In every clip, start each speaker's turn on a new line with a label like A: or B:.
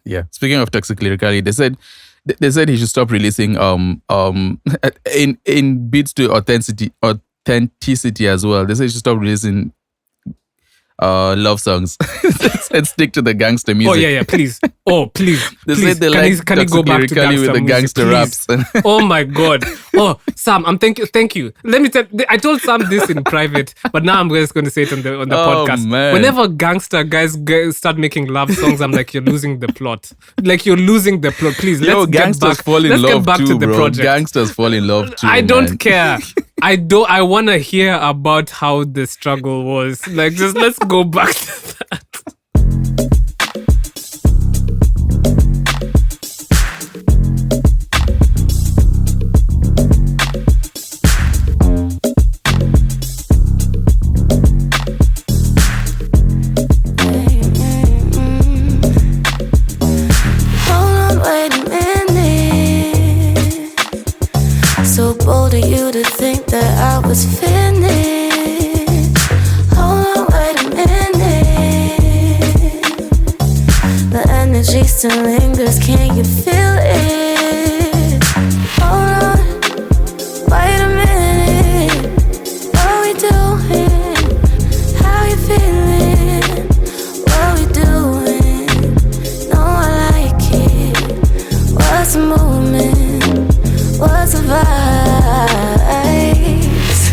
A: Yeah. Speaking of toxic lyrically, they said he should stop releasing in beats to authenticity as well. They said he should stop releasing love songs and stick to the gangster music.
B: Oh yeah, please. Oh please.
A: They
B: please.
A: said they
B: Can he go back to gangster
A: with the
B: music,
A: gangster
B: please?
A: raps.
B: Oh my God. Oh Sam, thank you. Let me tell. I told Sam this in private, but now I'm just going to say it on the podcast.
A: Man.
B: Whenever gangster guys start making love songs, I'm like, you're losing the plot. Like you're losing the plot. Please, let's get back. Let's get back to the project.
A: Gangsters fall in love too.
B: I don't
A: man.
B: care. I want to hear about how the struggle was. Like, just let's go back to that.
C: You to think that I was finished. Hold on, wait a minute. The energy still lingers, can you feel it? Hold on, wait a minute. What we doing? How you feeling? What we doing? No, I like it. What's the movement? What's the vibe?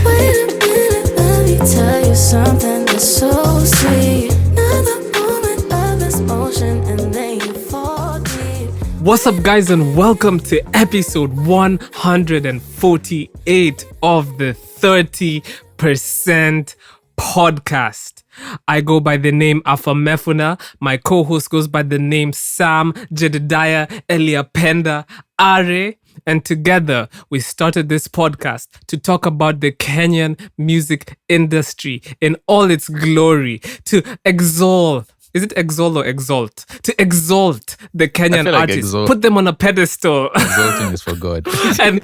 C: Wait a minute, let me tell you something that's so sweet. Another moment of this motion and then you forget.
B: What's up, guys, and welcome to episode 148 of the 30% podcast. I go by the name Afamefuna. My co-host goes by the name Sam Jedediah Eliapenda Are. And together, we started this podcast to talk about the Kenyan music industry in all its glory, to exalt. Is it exalt or exalt? To exalt the Kenyan artists, put them on a pedestal.
A: Exalting is for God.
B: And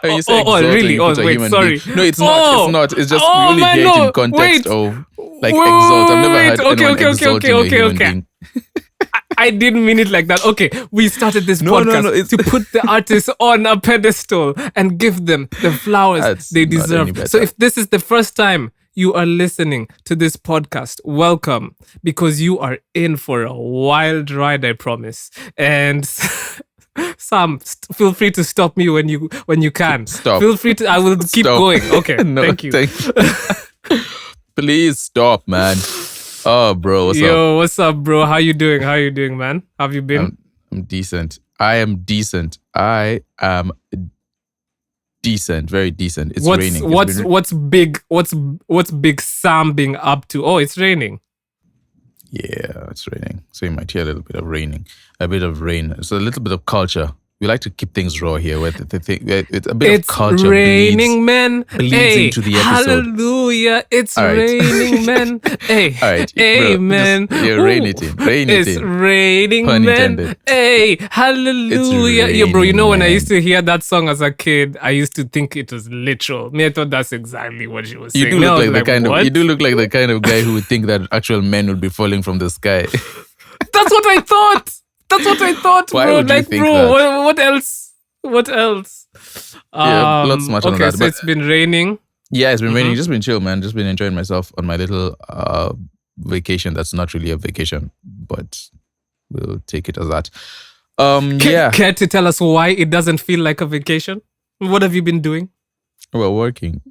A: you say
B: really? Oh, wait, sorry.
A: No, it's not. It's not. It's just really
B: man,
A: great in context of exalt. I've never heard anyone exalting a human being.
B: I didn't mean it like that. Okay, we started this podcast to put the artists on a pedestal and give them the flowers they deserve. So if this is the first time you are listening to this podcast, welcome, because you are in for a wild ride, I promise. And Sam, feel free to stop me when you can.
A: Stop.
B: Feel free to. I will keep going. Okay,
A: no,
B: thank you.
A: Please stop, man. Oh, bro, what's up?
B: Yo, what's up, bro? How you doing, man? How have you been?
A: I'm decent. I am decent. I am decent. Very decent. It's raining.
B: What's big Sam being up to? Oh, it's raining.
A: Yeah, it's raining. So you might hear a little bit of raining. A bit of rain. It's a little bit of culture. We like to keep things raw here. Where it's a bit of culture. It's
B: raining, man.
A: Bleeds into the episode.
B: Hallelujah. It's raining, man. Hey,
A: all right,
B: hey,
A: bro,
B: man.
A: Rain it in.
B: It's raining,
A: Pun
B: man.
A: intended.
B: Hey, hallelujah.
A: It's
B: Yeah, bro, you know when I
A: raining,
B: used to hear that song as a kid, I used to think it was literal. Me, I thought that's exactly what she was saying.
A: You do look like the kind of guy who would think that actual men would be falling from the sky.
B: That's what I thought. That's what I thought,
A: Why
B: bro.
A: would you
B: Like,
A: think
B: bro,
A: that?
B: what else? What else?
A: Yeah, lots much on
B: okay,
A: that.
B: so
A: But
B: it's been raining.
A: yeah, it's been raining. Just been chill, man. Just been enjoying myself on my little vacation. That's not really a vacation, but we'll take it as that.
B: Care to tell us why it doesn't feel like a vacation? What have you been doing?
A: Well, working.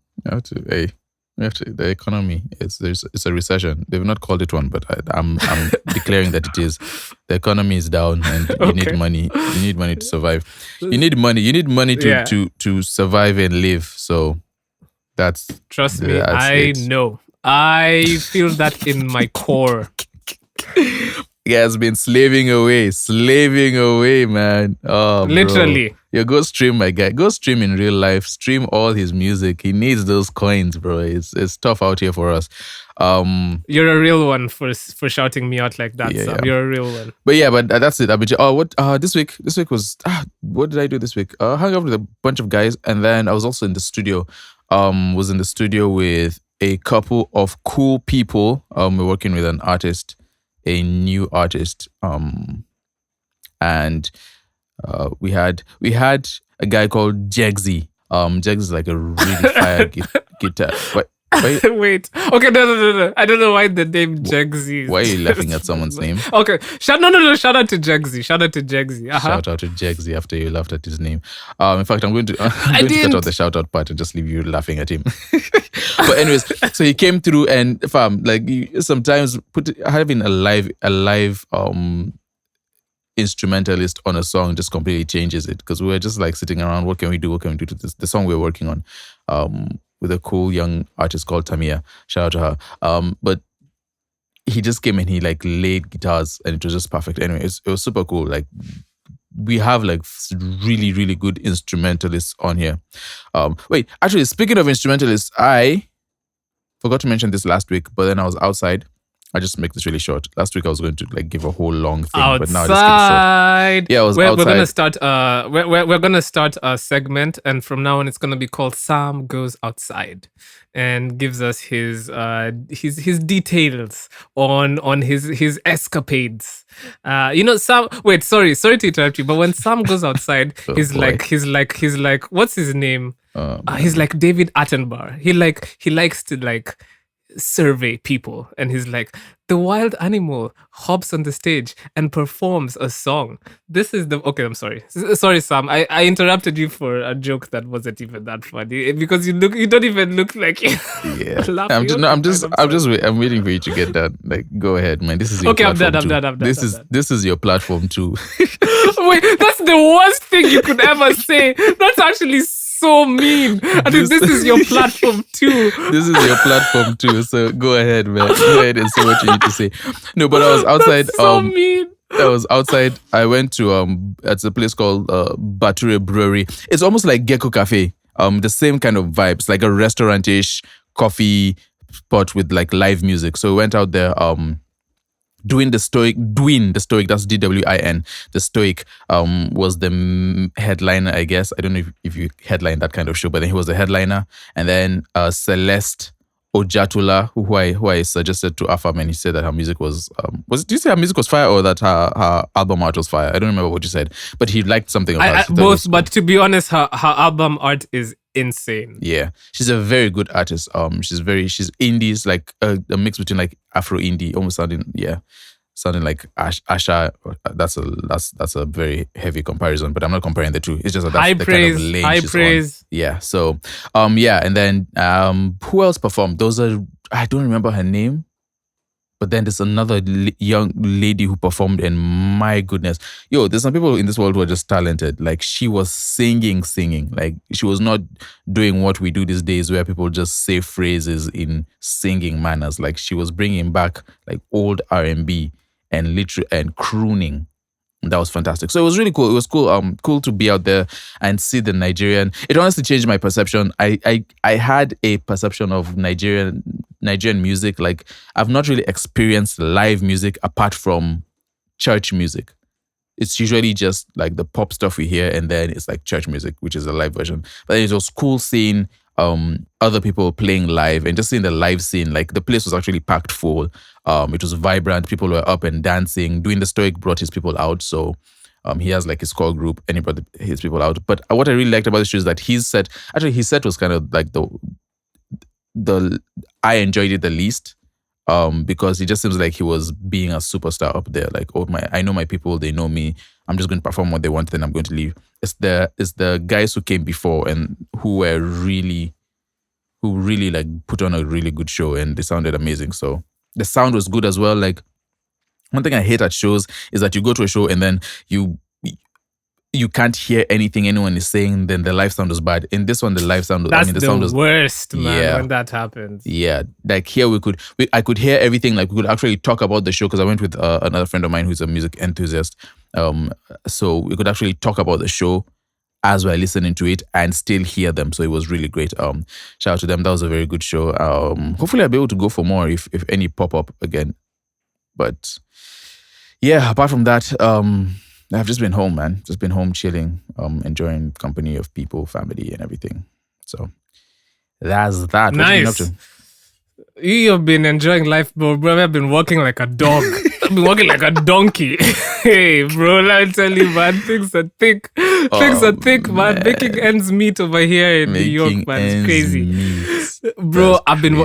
A: The economy. It's a recession. They've not called it one, but I'm declaring that it is. The economy is down, and you need money. You need money to survive. You need money. You need money to survive and live. So
B: Trust me, I know. I feel that in my core.
A: He has been slaving away, man. Oh,
B: literally.
A: Bro. Yeah, go stream, my guy. Go stream in real life. Stream all his music. He needs those coins, bro. It's tough out here for us.
B: You're a real one for shouting me out like that, Sam. Yeah. You're a real one.
A: But that's it. This week was what did I do this week? Hung out with a bunch of guys, and then I was also in the studio. Was in the studio with a couple of cool people. We're working with an artist. A new artist. and we had a guy called Jegsy. Jegsy is like a really fire guitar.
B: Wait. Okay, no. I don't know why the name Jegsy.
A: Why are you laughing at someone's name?
B: Okay. No. Shout out to Jegsy.
A: Shout out to Jegsy after you laughed at his name. In fact, I'm going to cut out the shout out part and just leave you laughing at him. But anyways, so he came through and sometimes having a live instrumentalist on a song just completely changes it, because we were just like sitting around, what can we do to the song we were working on with a cool young artist called Tamia, shout out to her, but he just came and he like laid guitars and it was just perfect. Anyway, it was super cool. Like we have like really, really good instrumentalists on here. Wait, actually, speaking of instrumentalists, I forgot to mention this last week, but then I was outside. I just make this really short. Last week I was going to like give a whole long thing, but now I just keep it short. Yeah, I was outside.
B: We're gonna start a segment, and from now on it's gonna be called Sam Goes Outside, and gives us his details on his escapades. Sam. Wait, sorry to interrupt you, but when Sam goes outside, he's like, what's his name? He's like David Attenborough. He likes to like survey people, and he's like, the wild animal hops on the stage and performs a song. This is I'm sorry Sam, I interrupted you for a joke that wasn't even that funny, because you don't even look like
A: I'm waiting for you to get that. Like, go ahead, man. This is your platform.
B: I'm done.
A: This is your platform too.
B: Wait, that's the worst thing you could ever say. That's actually so mean. I think this is your platform too.
A: This is your platform too. So go ahead, man. Go ahead and say what you need to say. No, but I was outside.
B: That's so mean.
A: I was outside. I went to it's a place called Bature Brewery. It's almost like Gecko Cafe. The same kind of vibes, like a restaurant-ish coffee spot with like live music. So we went out there. Doing the Stoic, that's DWIN. The Stoic was the headliner, I guess. I don't know if you headline that kind of show, but then he was the headliner. And then Celeste Ojatula, who I suggested to Afam, and he said that her music was did you say her music was fire, or that her album art was fire? I don't remember what you said, but he liked something about it.
B: Both, but to be honest, her album art is insane.
A: Yeah, she's a very good artist. She's indies, like a mix between like Afro indie, almost sounding like Asha. That's a very heavy comparison, but I'm not comparing the two. It's just that's the kind of lane she's
B: praise.
A: On. Yeah. So and then who else performed? I don't remember her name. But then there's another young lady who performed, and my goodness. There's some people in this world who are just talented. Like, she was singing. Like, she was not doing what we do these days where people just say phrases in singing manners. Like, she was bringing back like old R&B and crooning. That was fantastic. So it was really cool. It was cool to be out there and see the Nigerian. It honestly changed my perception. I had a perception of Nigerian music. Like, I've not really experienced live music apart from church music. It's usually just like the pop stuff we hear, and then it's like church music, which is a live version. But it was cool seeing other people playing live, and just seeing the live scene. Like, the place was actually packed full. It was vibrant. People were up and dancing. Doing the Stoic brought his people out. So he has like his core group, and he brought his people out. But what I really liked about the show is that his set was kind of like the I enjoyed it the least. Because it just seems like he was being a superstar up there. Like, I know my people, they know me. I'm just going to perform what they want, then I'm going to leave. It's the guys who came before and who really like put on a really good show, and they sounded amazing. So the sound was good as well. Like, one thing I hate at shows is that you go to a show and then you can't hear anything anyone is saying, then the live sound was bad. In this one, the live sound was...
B: That's
A: the sound was
B: worst, man, when that happens.
A: Yeah, like here I could hear everything. Like, we could actually talk about the show, because I went with another friend of mine who's a music enthusiast. So we could actually talk about the show as we're listening to it and still hear them. So it was really great. Shout out to them. That was a very good show. Hopefully I'll be able to go for more if any pop up again. But yeah, apart from that, I've just been home, man. Just been home chilling, enjoying company of people, family, and everything. So that's that.
B: Nice. You have been enjoying life, bro. I've been working like a dog. I've been working like a donkey. Hey, bro, let me tell you, man. Things are thick. Things are thick, man. Making ends meet over here in New York, man. It's crazy. Bro, I've been,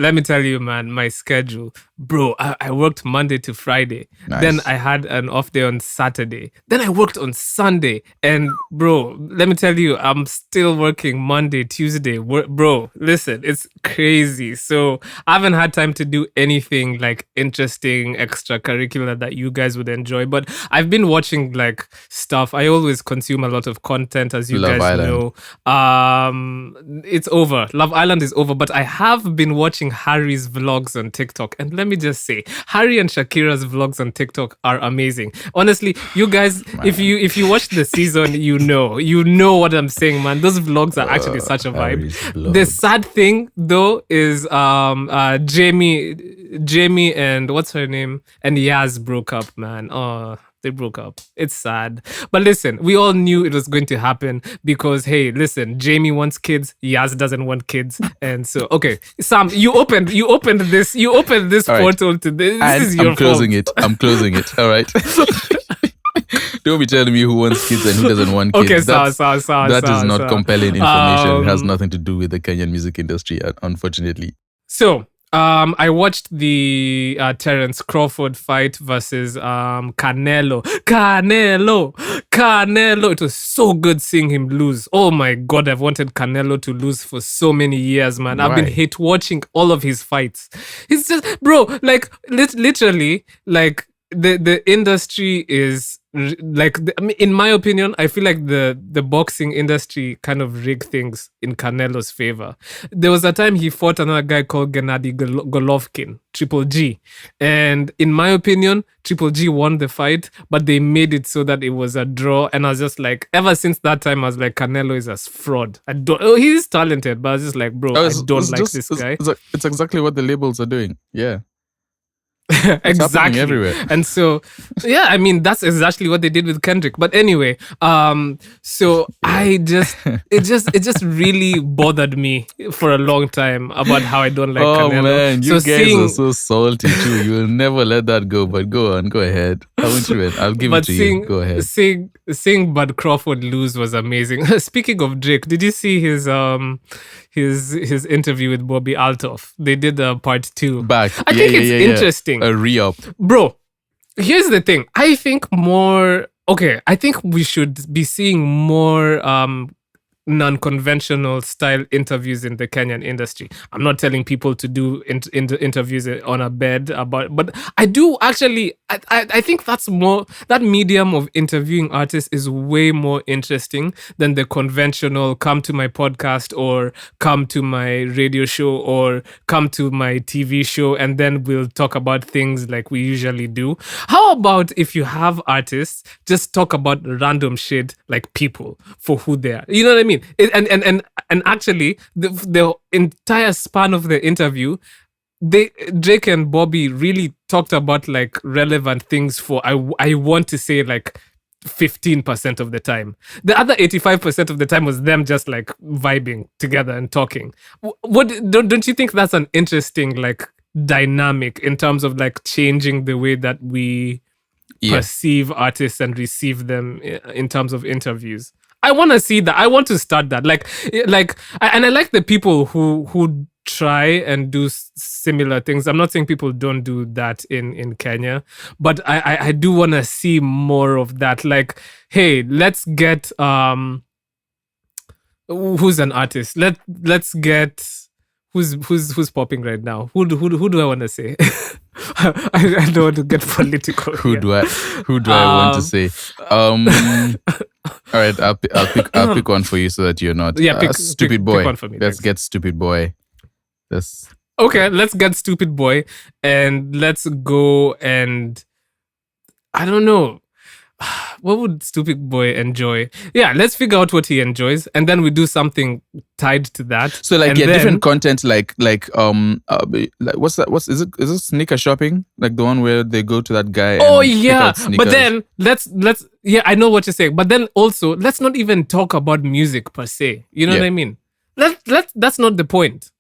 B: let me tell you, man, my schedule. Bro, I worked Monday to Friday.
A: Nice.
B: Then I had an off day on Saturday. Then I worked on Sunday. And bro, let me tell you, I'm still working Monday, Tuesday. Bro, listen, it's crazy. So I haven't had time to do anything like interesting extracurricular that you guys would enjoy. But I've been watching like stuff. I always consume a lot of content, as you
A: Love
B: guys
A: Island.
B: know. It's over. Love Island is over. But I have been watching Harry's vlogs on TikTok. And let me just say, Harry and Shakira's vlogs on TikTok are amazing. Honestly, you guys, if you watch the season, you know what I'm saying, man. Those vlogs are actually such a vibe.
A: Harry's vlog.
B: The sad thing though is Jamie and what's her name? And Yaz broke up, man. Oh, they broke up. It's sad. But listen, we all knew it was going to happen because, hey, listen, Jamie wants kids, Yaz doesn't want kids. And so, okay, Sam, you opened this
A: All right.
B: portal to this. This
A: And
B: is your
A: I'm closing
B: fault.
A: it. I'm closing it. All right. Don't be telling me who wants kids and who doesn't want kids.
B: Okay,
A: That is not compelling information. It has
B: Um,
A: nothing to do with the Kenyan music industry, unfortunately.
B: So, I watched the Terence Crawford fight versus Canelo. It was so good seeing him lose. Oh my God, I've wanted Canelo to lose for so many years, man. I've been
A: Why?
B: hate watching all of his fights. It's just, bro, like literally, like the industry is I mean, in my opinion, I feel like the boxing industry kind of rigged things in Canelo's favor. There was a time he fought another guy called Gennady Golovkin, Triple G, and in my opinion, Triple G won the fight, but they made it so that it was a draw. And I was just like, ever since that time, I was like, Canelo is a fraud. He's talented, but I was just like, bro, I don't like this guy.
A: It's exactly what the labels are doing. Yeah. happening
B: Exactly.
A: everywhere.
B: And so, yeah, I mean, that's exactly what they did with Kendrick. But anyway, so it just really bothered me for a long time about how I don't like
A: Oh
B: Canelo.
A: man, you
B: so
A: guys are so salty too. You will never let that go. But go on, go ahead. I won't you in. I'll give it to you. Go ahead.
B: Seeing Bud Crawford lose was amazing. Speaking of Drake, did you see his interview with Bobby Altoff? They did part 2.
A: Back.
B: I think it's interesting.
A: A re-up.
B: Bro, here's the thing. I think we should be seeing more non-conventional style interviews in the Kenyan industry. I'm not telling people to do interviews on a bed but I do actually, I think that's more, that medium of interviewing artists is way more interesting than the conventional come to my podcast or come to my radio show or come to my TV show and then we'll talk about things like we usually do. How about if you have artists just talk about random shit like people for who they are? You know what I mean? And actually, the entire span of the interview, Drake and Bobby really talked about like relevant things for I want to say like 15% of the time. The other 85% of the time was them just like vibing together and talking. Don't you think that's an interesting like dynamic in terms of like changing the way that we perceive artists and receive them in terms of interviews? I want to see that. I want to start that. And I like the people who try and do similar things. I'm not saying people don't do that in Kenya, but I do want to see more of that. Like, hey, let's get who's an artist? Let's get who's popping right now. Who do I want to say? I don't want to get political.
A: Who do I want to say? All right, I'll pick one for you so that you're not. Stupid Boy.
B: Pick one for me.
A: Let's get Stupid Boy.
B: Okay, let's get Stupid Boy and let's go and I don't know. What would Stupid Boy enjoy? Yeah, let's figure out what he enjoys and then we do something tied to that.
A: So like
B: and
A: different content like what's that? Is it sneaker shopping? Like the one where they go to that guy
B: Oh
A: and pick
B: yeah,
A: out sneakers?
B: but then let's yeah, I know what you're saying. But then also let's not even talk about music per se. You know what I mean? That's not the point.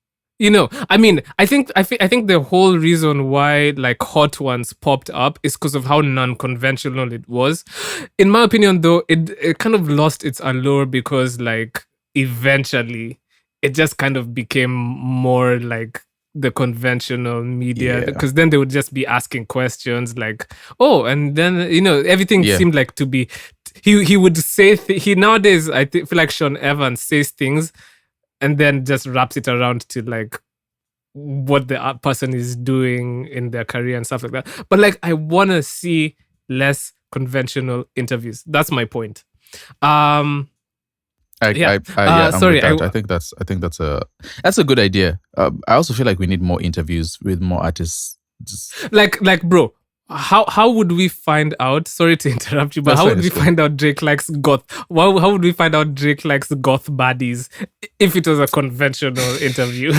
B: I mean, I think the whole reason why like hot ones popped up is because of how non-conventional it was. In my opinion, though, it kind of lost its allure because like eventually it just kind of became more like the conventional media, because then they would just be asking questions like, oh, and then everything seemed like to be. He would say he nowadays feel like Sean Evans says things and then just wraps it around to like what the person is doing in their career and stuff like that. But like, I want to see less conventional interviews. That's my point.
A: I'm
B: sorry.
A: I think that's a good idea. I also feel like we need more interviews with more artists.
B: Like, bro, how would we find out? Sorry to interrupt you, but how would we find out Drake likes goth? How would we find out Drake likes goth baddies if it was a conventional interview?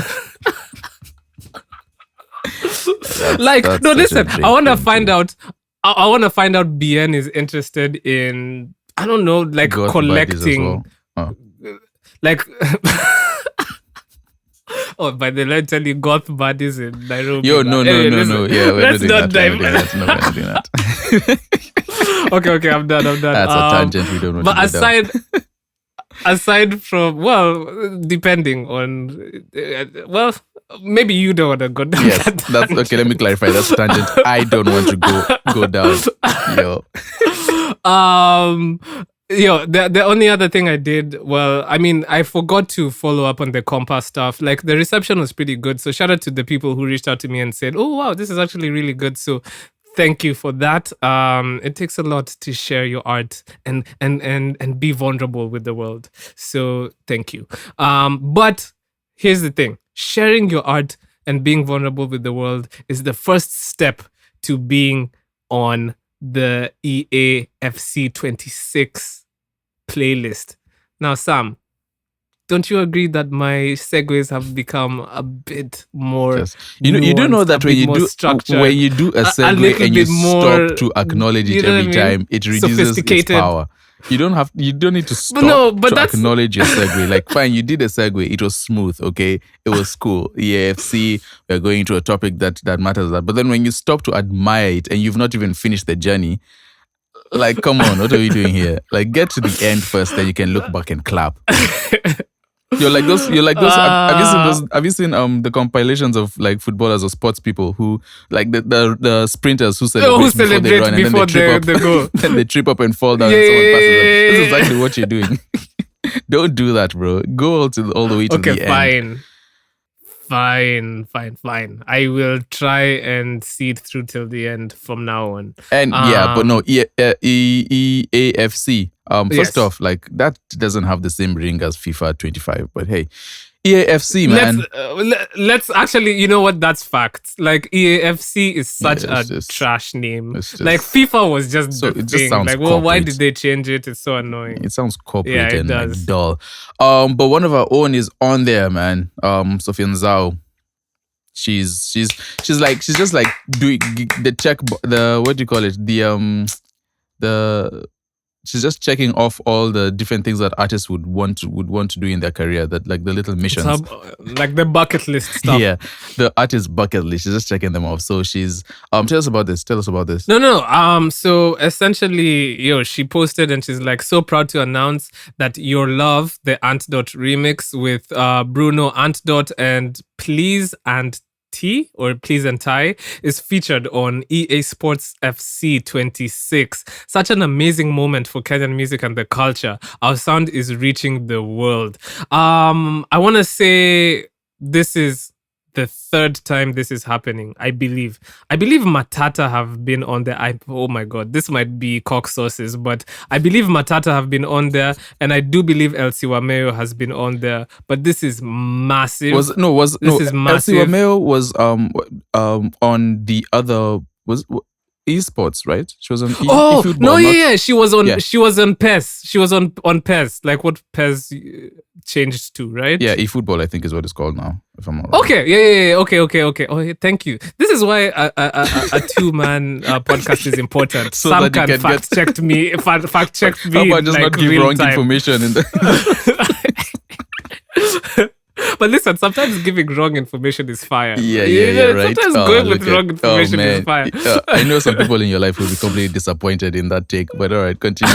B: Listen. I want to find out. I want to find out. BN is interested in, I don't know, like goth collecting. Like, oh, by the way, tell you goth buddies in Nairobi.
A: Yo, no. Yeah, let's not dive. No, we're not doing that.
B: Okay, I'm done.
A: That's a tangent we don't want to go down.
B: Aside from, well, depending on, maybe you don't want to go down.
A: Yes, that's okay. Let me clarify. That's a tangent I don't want to go down.
B: The only other thing I did, I forgot to follow up on the Compass stuff. Like, the reception was pretty good. So shout out to the people who reached out to me and said, oh, wow, this is actually really good. So thank you for that. It takes a lot to share your art and be vulnerable with the world. So thank you. But here's the thing. Sharing your art and being vulnerable with the world is the first step to being on the EAFC 26 playlist. Now, Sam, don't you agree that my segues have become a bit more?
A: Yes. You do know that when you do a segue and you stop to acknowledge it every time, it reduces its power. You don't need to stop to acknowledge your segue. Like, fine, you did a segue. It was smooth, okay? It was cool. EAFC, we're going to a topic that matters. But then when you stop to admire it and you've not even finished the journey, like, come on, what are we doing here? Like, get to the end first, then you can look back and clap. You're like those. Have you seen the compilations of like footballers or sports people who like the sprinters who celebrate before they run and then they trip up, then they trip up and fall down and someone passes them. This is exactly what you're doing. Don't do that, bro. Go all the way to the end.
B: Fine. I will try and see it through till the end from now on.
A: And but no, EAFC. First off, like, that doesn't have the same ring as FIFA 25. But hey, EAFC, man.
B: Let's actually, you know what? That's fact. Like, EAFC is such a trash name. Like, FIFA was just the thing. Just sounds like, why did they change it? It's so annoying.
A: It sounds corporate and like dull. But one of our own is on there, man. Sofiya Nzau. She's just like doing the check. What do you call it? She's just checking off all the different things that artists would want to do in their career, that like the little missions,
B: like the bucket list stuff.
A: Yeah, the artist bucket list. She's just checking them off. So she's tell us about this.
B: No. So essentially, she posted and she's like, so proud to announce that Your Love, the Antidote remix with Bruno Antidote and Please and Ty is featured on EA Sports FC 26. Such an amazing moment for Kenyan music and the culture. Our sound is reaching the world. I want to say this is the third time this is happening, I believe. I believe Matata have been on there. Oh my God, this might be cock sources, but I believe Matata have been on there, and I do believe Elsie Wameo has been on there. But this is massive.
A: Elsie Wameo was on the other esports, right? She was on eFootball.
B: No, yeah. She was on PES. She was on PES, like what PES changed to, right?
A: Yeah, eFootball, I think, is what it's called now, if I'm not wrong.
B: Okay, yeah. Okay. Oh, yeah, thank you. This is why a two-man podcast is important.
A: So
B: Sam can fact-check me. Fact-check me.
A: How about just not give wrong information in the...
B: But listen, sometimes giving wrong information is fire.
A: Yeah, right.
B: Sometimes going with wrong information is fire.
A: I know some people in your life will be completely disappointed in that take, but all right, continue.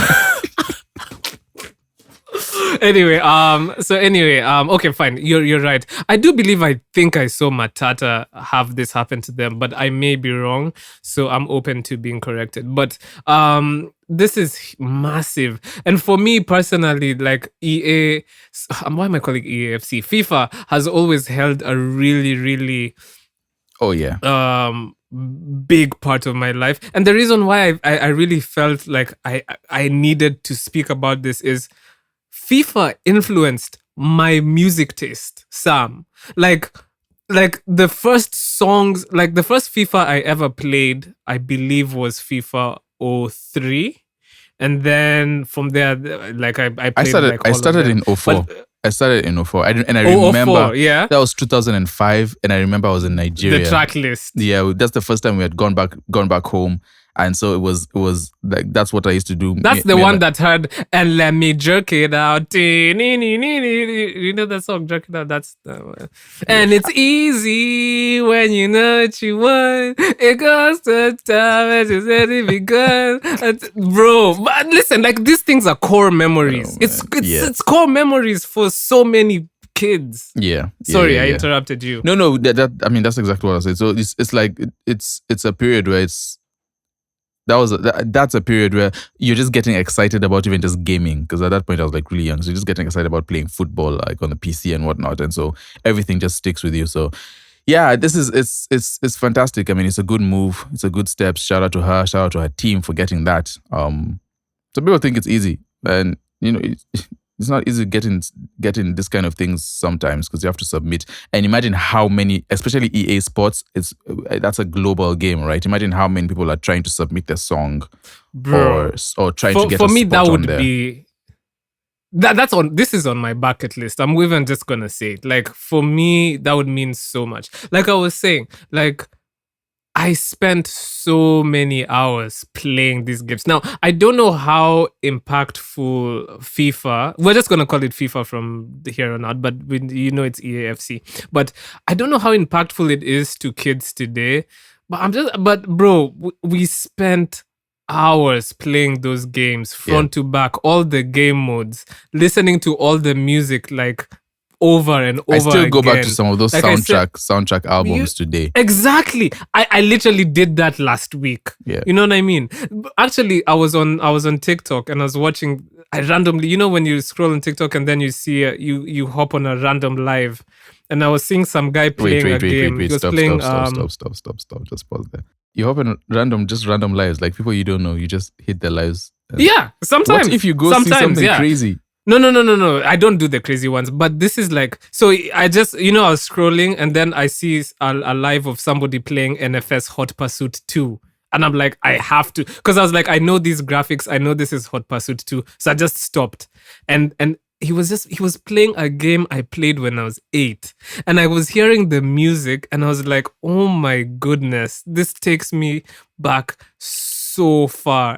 B: Anyway, okay, fine. You're right. I do believe I think I saw Matata have this happen to them, but I may be wrong. So I'm open to being corrected. But this is massive. And for me personally, like why am I calling EAFC? FIFA has always held a really, really
A: Oh yeah.
B: Big part of my life. And the reason why I really felt like I needed to speak about this is FIFA influenced my music taste, Sam. Like the first songs, like the first FIFA I ever played, I believe was FIFA 03. And then from there, like I played
A: I started in 04. I started in 04. I remember that was 2005, and I remember I was in Nigeria.
B: The track list.
A: Yeah, that's the first time we had gone back home. And so it was like, that's what I used to do.
B: That's the one that heard, and let me jerk it out. You know that song, jerk it out? That's the one. And it's easy when you know what you want. It goes to time as you said it begun. Bro, but listen, like these things are core memories. It's core memories for so many kids.
A: Yeah.
B: Sorry, I interrupted you.
A: No, that's exactly what I said. So it's like it's a period where that's a period where you're just getting excited about even just gaming, because at that point I was like really young, so you're just getting excited about playing football like on the PC and whatnot, and so everything just sticks with you. So yeah, it's fantastic. I mean, it's a good move, it's a good step. Shout out to her, shout out to her team for getting that. Some people think it's easy, and you know it's not easy getting this kind of things sometimes, because you have to submit. And imagine how many, especially EA Sports, that's a global game, right? Imagine how many people are trying to submit their song,
B: bro,
A: or trying to get
B: for
A: a
B: me
A: spot
B: that would
A: on there.
B: be that's on. This is on my bucket list. I'm even just gonna say it. Like for me, that would mean so much. Like I was saying, like I spent so many hours playing these games. Now, I don't know how impactful FIFA, we're just going to call it FIFA from here on out, but it's EAFC. But I don't know how impactful it is to kids today. But bro, we spent hours playing those games front to back, all the game modes, listening to all the music, like over and over. I
A: still go back to some of those
B: like
A: soundtrack albums today.
B: Exactly. I literally did that last week.
A: Yeah.
B: You know what I mean? Actually, I was on TikTok and I was watching. I randomly, when you scroll on TikTok and then you see you hop on a random live, and I was seeing some guy playing a game.
A: Wait, stop. Just pause there. You hop on random lives, like people you don't know. You just hit their lives.
B: Yeah, sometimes.
A: What if you go see something crazy?
B: No. I don't do the crazy ones. But this is like, so I just, I was scrolling and then I see a live of somebody playing NFS Hot Pursuit 2. And I'm like, I have to. Because I was like, I know these graphics. I know this is Hot Pursuit 2. So I just stopped. And he was playing a game I played when I was 8. And I was hearing the music and I was like, oh my goodness, this takes me back so far.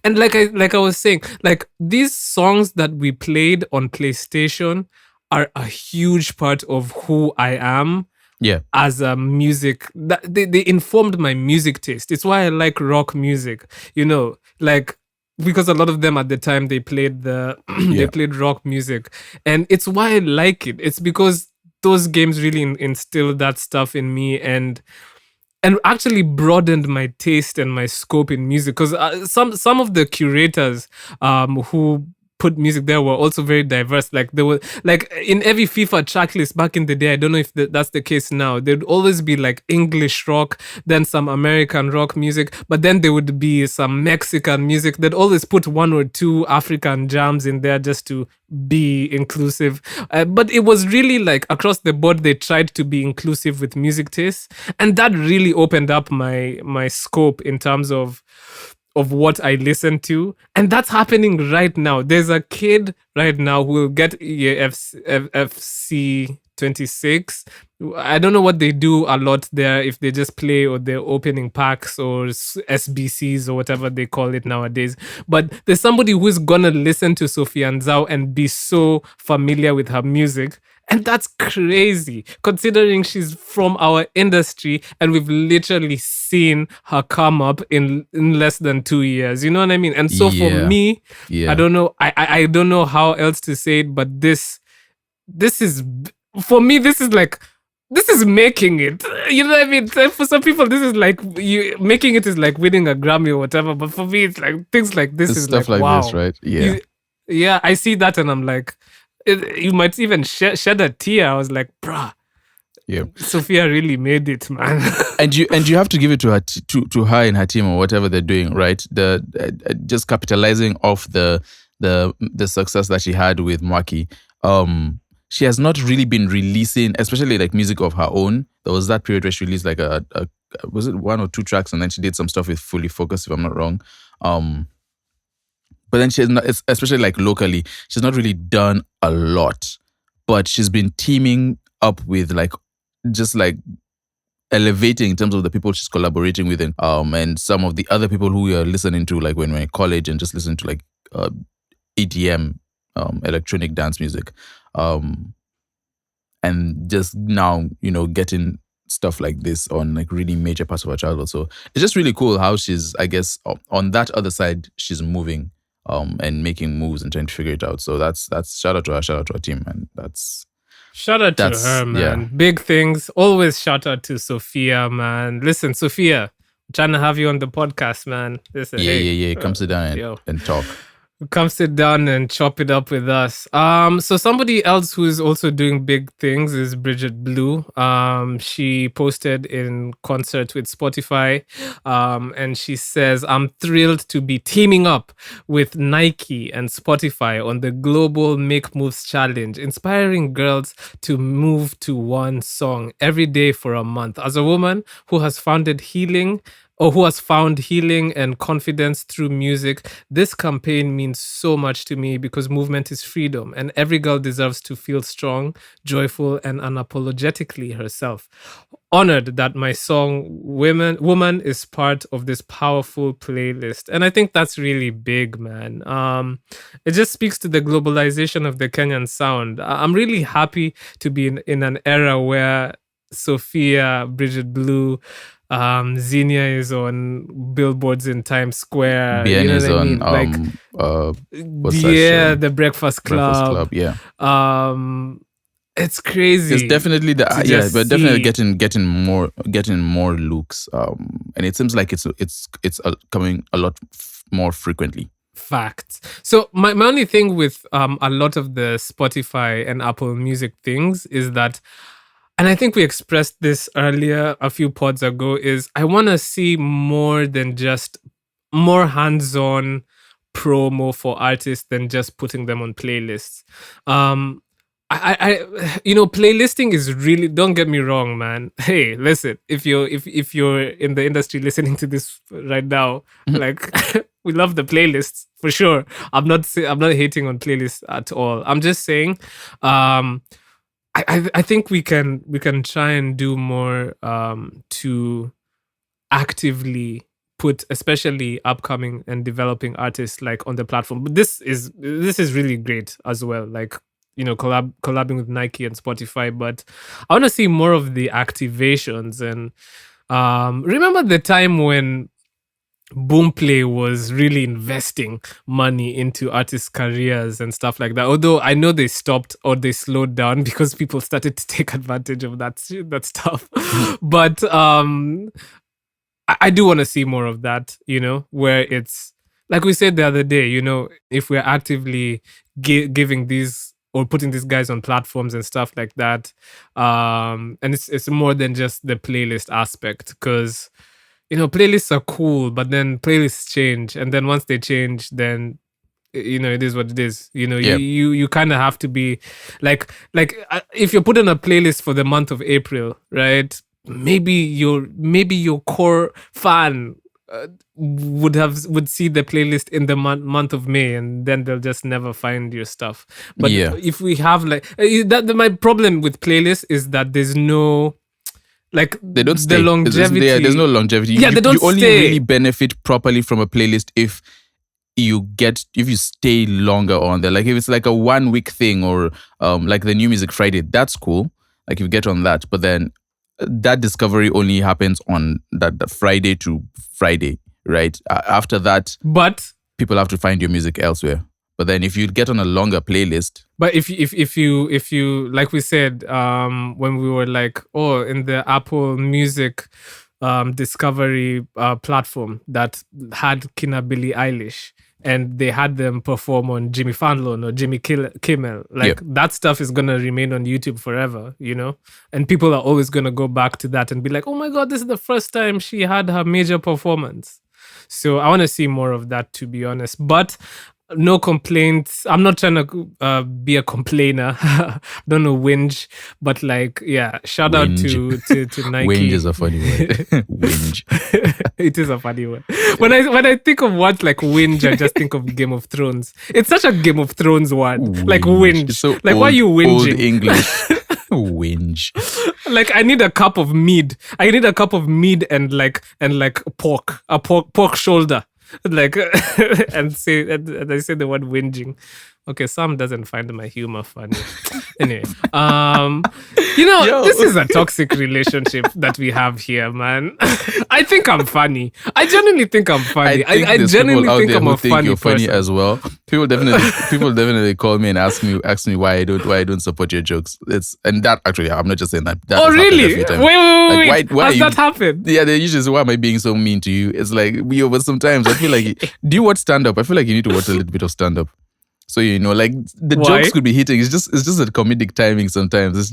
B: And like I was saying, like these songs that we played on PlayStation are a huge part of who I am.
A: Yeah.
B: As a music, they informed my music taste. It's why I like rock music. Like because a lot of them at the time they played they played rock music, and it's why I like it. It's because those games really instilled that stuff in me and actually broadened my taste and my scope in music, because some of the curators who put music there were also very diverse. Like there were, like in every FIFA track list back in the day, I don't know if that's the case now, there'd always be like English rock, then some American rock music, but then there would be some Mexican music. They'd always put 1 or 2 African jams in there just to be inclusive. But it was really like across the board, they tried to be inclusive with music tastes. And that really opened up my scope in terms of what I listen to. And that's happening right now. There's a kid right now who will get EAFC 26. I don't know what they do a lot there, if they just play or they're opening packs or SBCs or whatever they call it nowadays. But there's somebody who's gonna listen to Sofiya Nzau and be so familiar with her music. And that's crazy, considering she's from our industry and we've literally seen her come up in less than 2 years. You know what I mean? And so for me, I don't know. I don't know how else to say it, but this is, for me, this is making it. You know what I mean? So for some people, this is like making it is like winning a Grammy or whatever. But for me, it's like things like this is
A: stuff like
B: wow.
A: this, right? Yeah.
B: I see that and I'm like, you might even shed a tear. I was like, bruh.
A: Yeah,
B: Sofiya really made it, man.
A: and you have to give it to her to her and her team or whatever they're doing, right? The just capitalizing off the success that she had with Mwaki. She has not really been releasing, especially like music of her own. There was that period where she released like a was it 1 or 2 tracks, and then she did some stuff with Fully Focused, if I'm not wrong. But then she has not, especially like locally, she's not really done a lot. But she's been teaming up with like just like elevating in terms of the people she's collaborating with, and some of the other people who we are listening to, like when we're in college and just listening to like EDM, electronic dance music, and just now, getting stuff like this on like really major parts of her childhood. So it's just really cool how she's, I guess, on that other side, she's moving and making moves and trying to figure it out. So that's shout out to her, shout out to her team, and
B: shout out to her, man. Yeah. Big things. Always shout out to Sofiya, man. Listen, Sofiya, I'm trying to have you on the podcast, man. Listen,
A: yeah. Come sit down and talk.
B: Come sit down and chop it up with us. So somebody else who is also doing big things is Bridget Blue. She posted in concert with Spotify, and she says, "I'm thrilled to be teaming up with Nike and Spotify on the Global Make Moves Challenge, inspiring girls to move to one song every day for a month. As a woman who has found healing and confidence through music, this campaign means so much to me because movement is freedom and every girl deserves to feel strong, joyful, and unapologetically herself. Honored that my song Woman is part of this powerful playlist." And I think that's really big, man. It just speaks to the globalization of the Kenyan sound. I'm really happy to be in an era where Sofiya, Bridget Blue, Xenia is on billboards in Times Square.
A: BN is on
B: the Breakfast Club.
A: Yeah.
B: It's crazy.
A: It's definitely but definitely getting more looks. And it seems like it's coming a lot more frequently.
B: Facts. So my only thing with a lot of the Spotify and Apple Music things is that, and I think we expressed this earlier a few pods ago, is I want to see more than just more hands-on promo for artists than just putting them on playlists. Playlisting is really, don't get me wrong, man. Hey, listen, if you're in the industry listening to this right now, like we love the playlists for sure. I'm not hating on playlists at all. I'm just saying, I think we can try and do more to actively put especially upcoming and developing artists like on the platform. But this is really great as well. Like, collabing with Nike and Spotify. But I want to see more of the activations. And remember the time when Boomplay was really investing money into artists' careers and stuff like that. Although I know they stopped or they slowed down because people started to take advantage of that stuff. But I do want to see more of that, where it's, like we said the other day, if we're actively giving these or putting these guys on platforms and stuff like that. And it's more than just the playlist aspect, because playlists are cool, but then playlists change, and then once they change, then it is what it is. You kind of have to be like if you're putting a playlist for the month of April, right? Maybe your core fan would see the playlist in the month of May, and then they'll just never find your stuff. But if we have my problem with playlists is that there's no, like,
A: they don't stay.
B: The longevity.
A: There's no longevity.
B: They don't
A: you only
B: stay.
A: really benefit properly from a playlist if you stay longer on there, like if it's like a 1 week thing or like the New Music Friday, that's cool. Like if you get on that, but then that discovery only happens on that Friday to Friday, right? After that,
B: But
A: people have to find your music elsewhere. But then if you get on a longer playlist,
B: But if you like we said when we were like, oh, in the Apple Music discovery platform that had Kina Billie Eilish, and they had them perform on Jimmy Fallon or Jimmy Kimmel, like that stuff is gonna remain on YouTube forever, you know, and people are always gonna go back to that and be like, oh my god, this is the first time she had her major performance. So I want to see more of that, to be honest. But no complaints. I'm not trying to be a complainer. Don't know, whinge, but like, yeah, shout out to Nike.
A: Whinge is a funny word. Whinge.
B: It is a funny word. When I think of words like whinge, I just think of Game of Thrones. It's such a Game of Thrones word.
A: Whinge.
B: Like whinge.
A: So
B: like
A: old,
B: why are you whinging?
A: Old English. Whinge.
B: Like I need a cup of mead. I need a cup of mead and like pork, a pork shoulder. Like and I say the word whinging. Okay, Sam doesn't find my humor funny. Anyway, this is a toxic relationship that we have here, man. I think I'm funny. I genuinely think I'm funny. I genuinely think I'm a funny
A: you're funny
B: person.
A: as well. People definitely call me and ask me why I don't support your jokes. And that actually, I'm not just saying that. That
B: Oh
A: has happened a
B: really?
A: few times.
B: Wait.
A: Why
B: Has that happened?
A: Yeah, they usually say, why am I being so mean to you? It's like, but sometimes I feel like, do you watch stand-up? I feel like you need to watch a little bit of stand-up. So, like the
B: Why?
A: jokes could be hitting. It's just a comedic timing sometimes.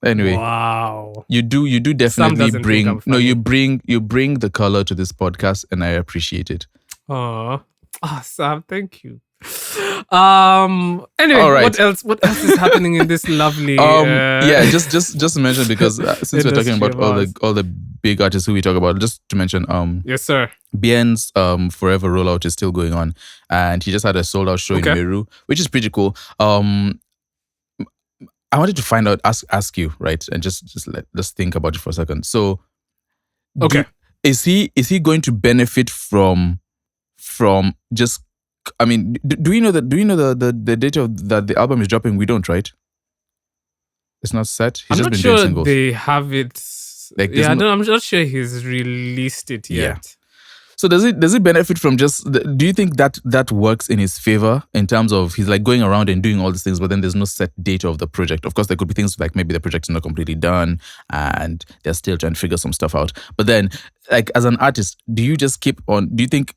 A: Anyway.
B: Wow.
A: You do definitely
B: doesn't think I'm funny.
A: you bring the color to this podcast, and I appreciate it.
B: Oh, Sam, thank you. Anyway,
A: All right.
B: What else is happening in this lovely
A: just to mention, because since we're talking about all the big artists who we talk about, just to mention
B: yes sir,
A: Bien's Forever rollout is still going on, and he just had a sold out show in Meru, which is pretty cool. I wanted to find out, ask you, right, and let's think about it for a second. So, is he going to benefit from just? I mean, do we know the date of that the album is dropping? We don't, right? It's not set. He's
B: I'm
A: just
B: not
A: been
B: sure
A: doing singles.
B: they have it.
A: Like,
B: I'm not sure he's released it yet.
A: Yeah. So does it benefit from just? Do you think that works in his favor in terms of he's like going around and doing all these things, but then there's no set date of the project? Of course, there could be things like maybe the project's not completely done and they're still trying to figure some stuff out. But then, like as an artist, do you just keep on? Do you think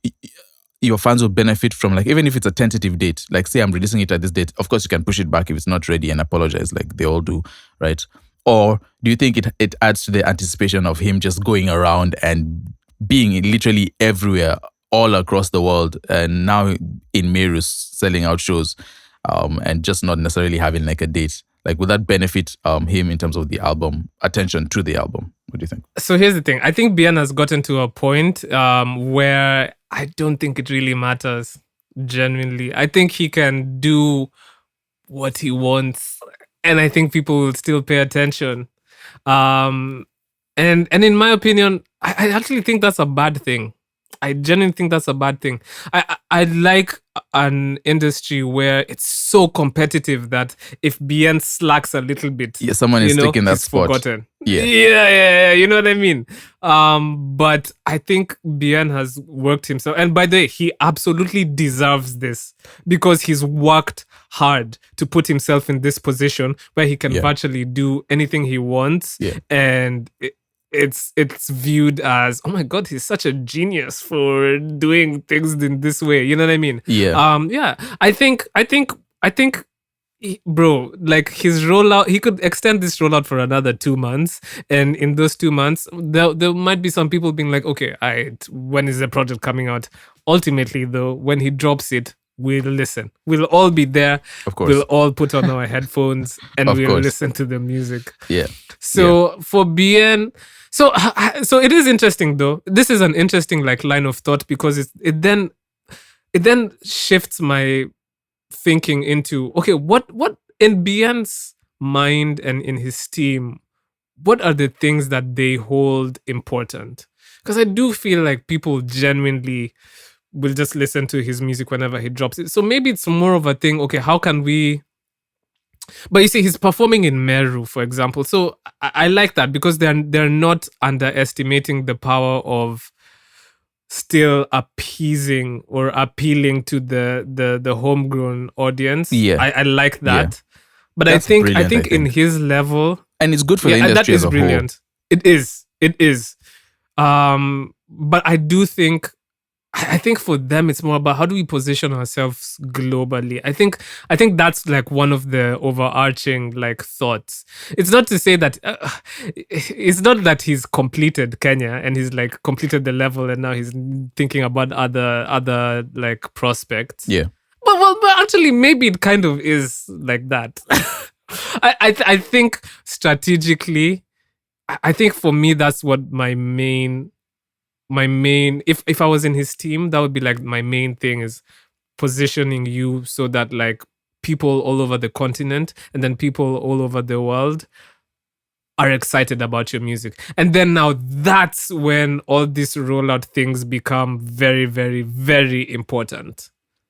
A: your fans will benefit from, like, even if it's a tentative date, like say I'm releasing it at this date, of course you can push it back if it's not ready and apologize like they all do, right? Or do you think it adds to the anticipation of him just going around and being literally everywhere, all across the world, and now in Meru selling out shows, and just not necessarily having like a date? Like, would that benefit him in terms of the album, attention to the album? What do you think?
B: So here's the thing. I think Bien has gotten to a point where I don't think it really matters, genuinely. I think he can do what he wants, and I think people will still pay attention. And in my opinion, I actually think that's a bad thing. I genuinely think that's a bad thing. I like an industry where it's so competitive that if Bien slacks a little bit,
A: someone is taking that spot.
B: Forgotten.
A: Yeah,
B: you know what I mean? But I think Bien has worked himself, and by the way, he absolutely deserves this because he's worked hard to put himself in this position where he can virtually do anything he wants, and it's viewed as, oh my god, he's such a genius for doing things in this way. You know what I mean? I think bro, like his rollout, he could extend this rollout for another 2 months, and in those 2 months there might be some people being like, okay, when is the project coming out? Ultimately though, when he drops it, we'll listen. We'll all be there.
A: Of course.
B: We'll all put on our headphones and we'll listen to the music.
A: Yeah.
B: So for Bien, so it is interesting though. This is an interesting like line of thought, because it then shifts my thinking into, okay, what in Bien's mind and in his team, what are the things that they hold important? Because I do feel like people genuinely will just listen to his music whenever he drops it. So maybe it's more of a thing, okay, how can we... But you see, he's performing in Meru, for example. So I like that because they're not underestimating the power of still appeasing or appealing to the homegrown audience.
A: Yeah.
B: I like that.
A: Yeah.
B: But
A: That's
B: I think
A: brilliant,
B: in his level,
A: and it's good for the
B: and that
A: industry
B: is
A: as a
B: brilliant. It is. But I do think, I think for them it's more about how do we position ourselves globally. I think that's like one of the overarching like thoughts. It's not to say that it's not that he's completed Kenya and he's like completed the level and now he's thinking about other like prospects.
A: Yeah.
B: But actually maybe it kind of is like that. I think strategically, I think for me that's what my main if I was in his team, that would be like my main thing is positioning you so that like people all over the continent and then people all over the world are excited about your music. And then now that's when all these rollout things become very, very, very important.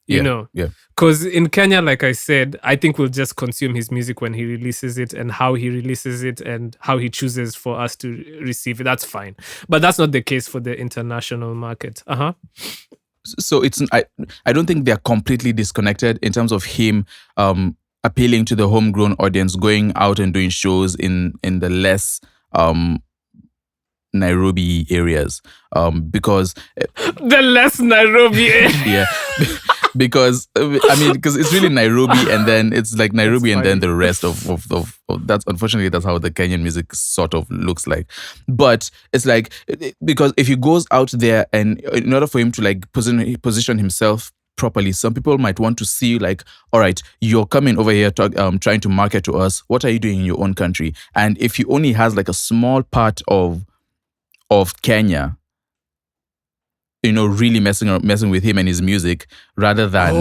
B: You know?
A: Yeah.
B: Because in Kenya, like I said, I think we'll just consume his music when he releases it and how he releases it and how he chooses for us to receive it. That's fine. But that's not the case for the international market.
A: So it's I don't think they're completely disconnected in terms of him appealing to the homegrown audience, going out and doing shows in the less Nairobi areas. Because
B: the less Nairobi area.
A: yeah. Because it's really Nairobi and then it's like Nairobi and then the rest of that's, unfortunately, that's how the Kenyan music sort of looks like. But it's like, because if he goes out there and in order for him to like position himself properly, some people might want to see like, all right, you're coming over here trying to market to us. What are you doing in your own country? And if he only has like a small part of Kenya, really messing with him and his music, rather than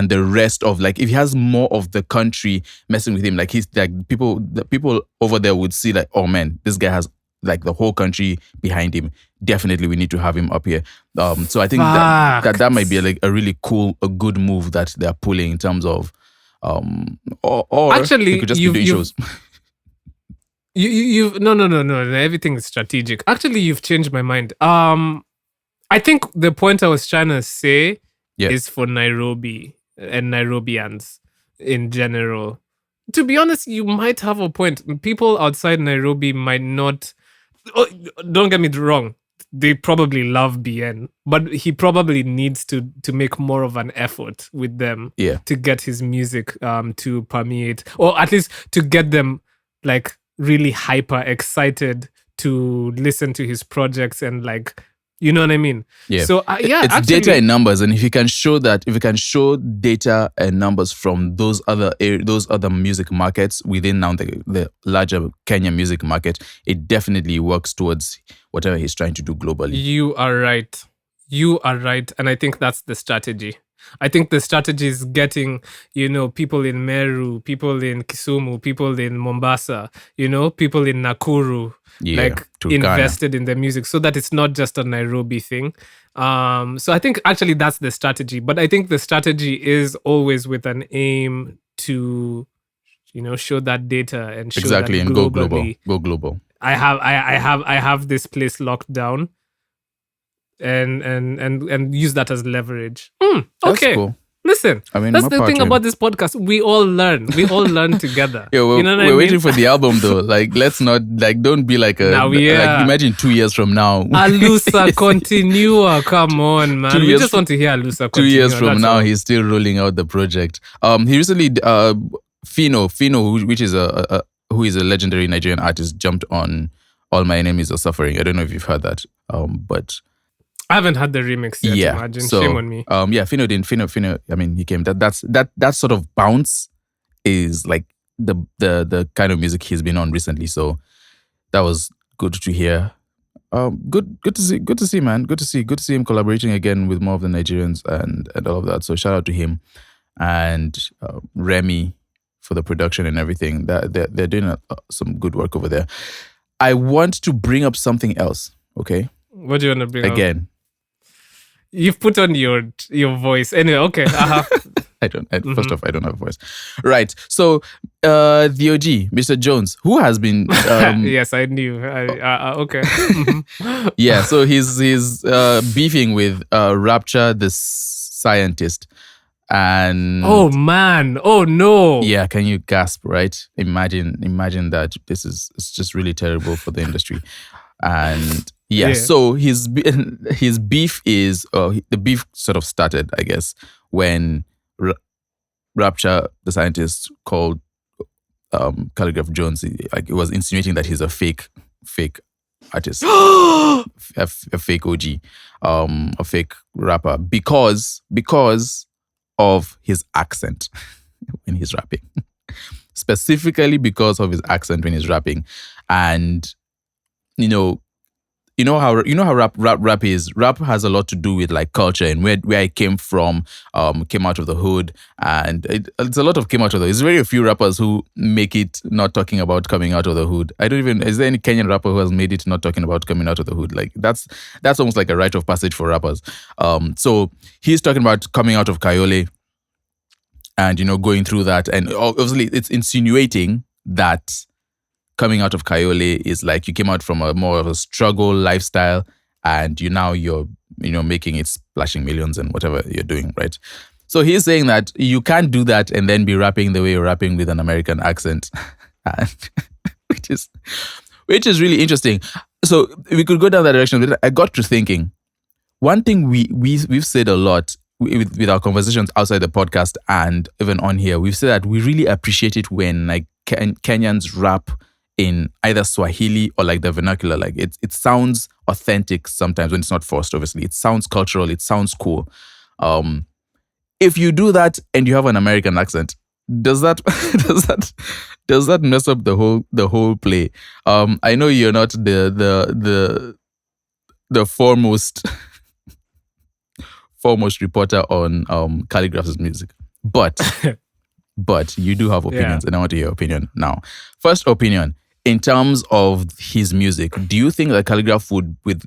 A: the rest of, like, if he has more of the country messing with him, like he's like the people over there would see like, oh man, this guy has like the whole country behind him. Definitely, we need to have him up here. So I think that might be like a really cool, a good move that they're pulling in terms of, or
B: actually,
A: he could just be doing shows.
B: No. Everything is strategic. Actually, you've changed my mind. I think the point I was trying to say is for Nairobi and Nairobians in general. To be honest, you might have a point. People outside Nairobi might not... don't get me wrong. They probably love BN, but he probably needs to make more of an effort with them to get his music to permeate, or at least to get them like really hyper excited to listen to his projects and like... You know what I mean?
A: Yeah.
B: So
A: it's
B: actually,
A: data and numbers, and if you can show data and numbers from those other music markets within now the larger Kenya music market, it definitely works towards whatever he's trying to do globally.
B: You are right, and I think that's the strategy. I think the strategy is getting, people in Meru, people in Kisumu, people in Mombasa, people in Nakuru, invested in the music so that it's not just a Nairobi thing. So I think actually that's the strategy. But I think the strategy is always with an aim to, show that data and show that globally,
A: and go global.
B: I have this place locked down. And use that as leverage. Okay.
A: That's cool.
B: Listen, that's the thing about this podcast. We all learn. We all learn together.
A: Yeah, we're waiting for the album though. Like, let's not don't be like a. Like, imagine 2 years from now.
B: Alusa Continua. Come on, man. We just want to hear Alusa Continua.
A: 2 years from now, he's still rolling out the project. He recently, Fino, which is who is a legendary Nigerian artist, jumped on All My Enemies Are Suffering. I don't know if you've heard that, but.
B: I haven't had the remix yet.
A: Yeah,
B: imagine.
A: So,
B: shame on me.
A: Fino. I mean, he came. That sort of bounce is like the kind of music he's been on recently. So that was good to hear. Good to see, man. Good to see him collaborating again with more of the Nigerians and all of that. So shout out to him and Remy for the production and everything. That they're doing some good work over there. I want to bring up something else. Okay.
B: What do you want to bring up?
A: Again,
B: You've put on your voice. Anyway, okay.
A: I don't. First off, I don't have a voice. Right. So, the OG, Mr. Jones, who has been
B: Yes, I knew. Okay. Mhm.
A: yeah. So he's beefing with Rapcha, the Sayantist, and
B: Oh man. Oh no.
A: yeah, can you gasp? Right. Imagine that. It's just really terrible for the industry, and yeah.
B: Yeah.
A: So his beef is the beef sort of started, I guess, when Rapcha, the scientist, called Calligraph Jones. It was insinuating that he's a fake artist, a fake OG, a fake rapper because of his accent when he's rapping, specifically because of his accent when he's rapping, and you know how rap is. Rap has a lot to do with like culture and where I came from, came out of the hood, and it's a lot of came out of the. There's very few rappers who make it not talking about coming out of the hood. Is there any Kenyan rapper who has made it not talking about coming out of the hood? Like that's almost like a rite of passage for rappers. So he's talking about coming out of Kayole, and going through that, and obviously it's insinuating that coming out of Kayole is like you came out from a more of a struggle lifestyle, and you're making it, splashing millions and whatever you're doing, right? So he's saying that you can't do that and then be rapping the way you're rapping with an American accent, and which is really interesting. So we could go down that direction, but I got to thinking. One thing we've said a lot with our conversations outside the podcast and even on here, we've said that we really appreciate it when like Kenyans rap in either Swahili or like the vernacular. Like it sounds authentic sometimes when it's not forced, obviously. It sounds cultural, it sounds cool. If you do that and you have an American accent, does that mess up the whole play? I know you're not the foremost reporter on Calligraph's music, but you do have opinions, and I want to hear your opinion now. First opinion, in terms of his music, do you think that Calligraph would be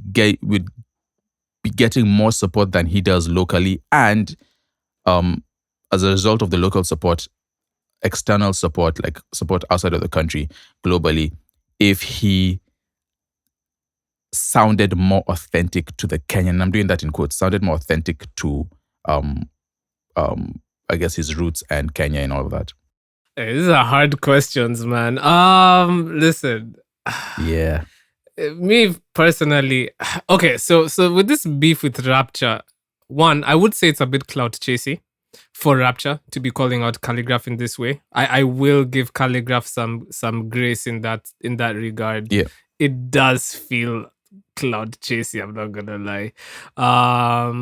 A: getting more support than he does locally, and as a result of the local support, external support, like support outside of the country globally, if he sounded more authentic to the Kenyan, I'm doing that in quotes, sounded more authentic to I guess his roots and Kenya and all of that?
B: Hey, these are hard questions, man. Listen.
A: Yeah.
B: Me personally, okay, so with this beef with Rapcha, one, I would say it's a bit clout chasey for Rapcha to be calling out Calligraph in this way. I will give Calligraph some grace in that regard.
A: Yeah.
B: It does feel cloud chasey, I'm not gonna lie.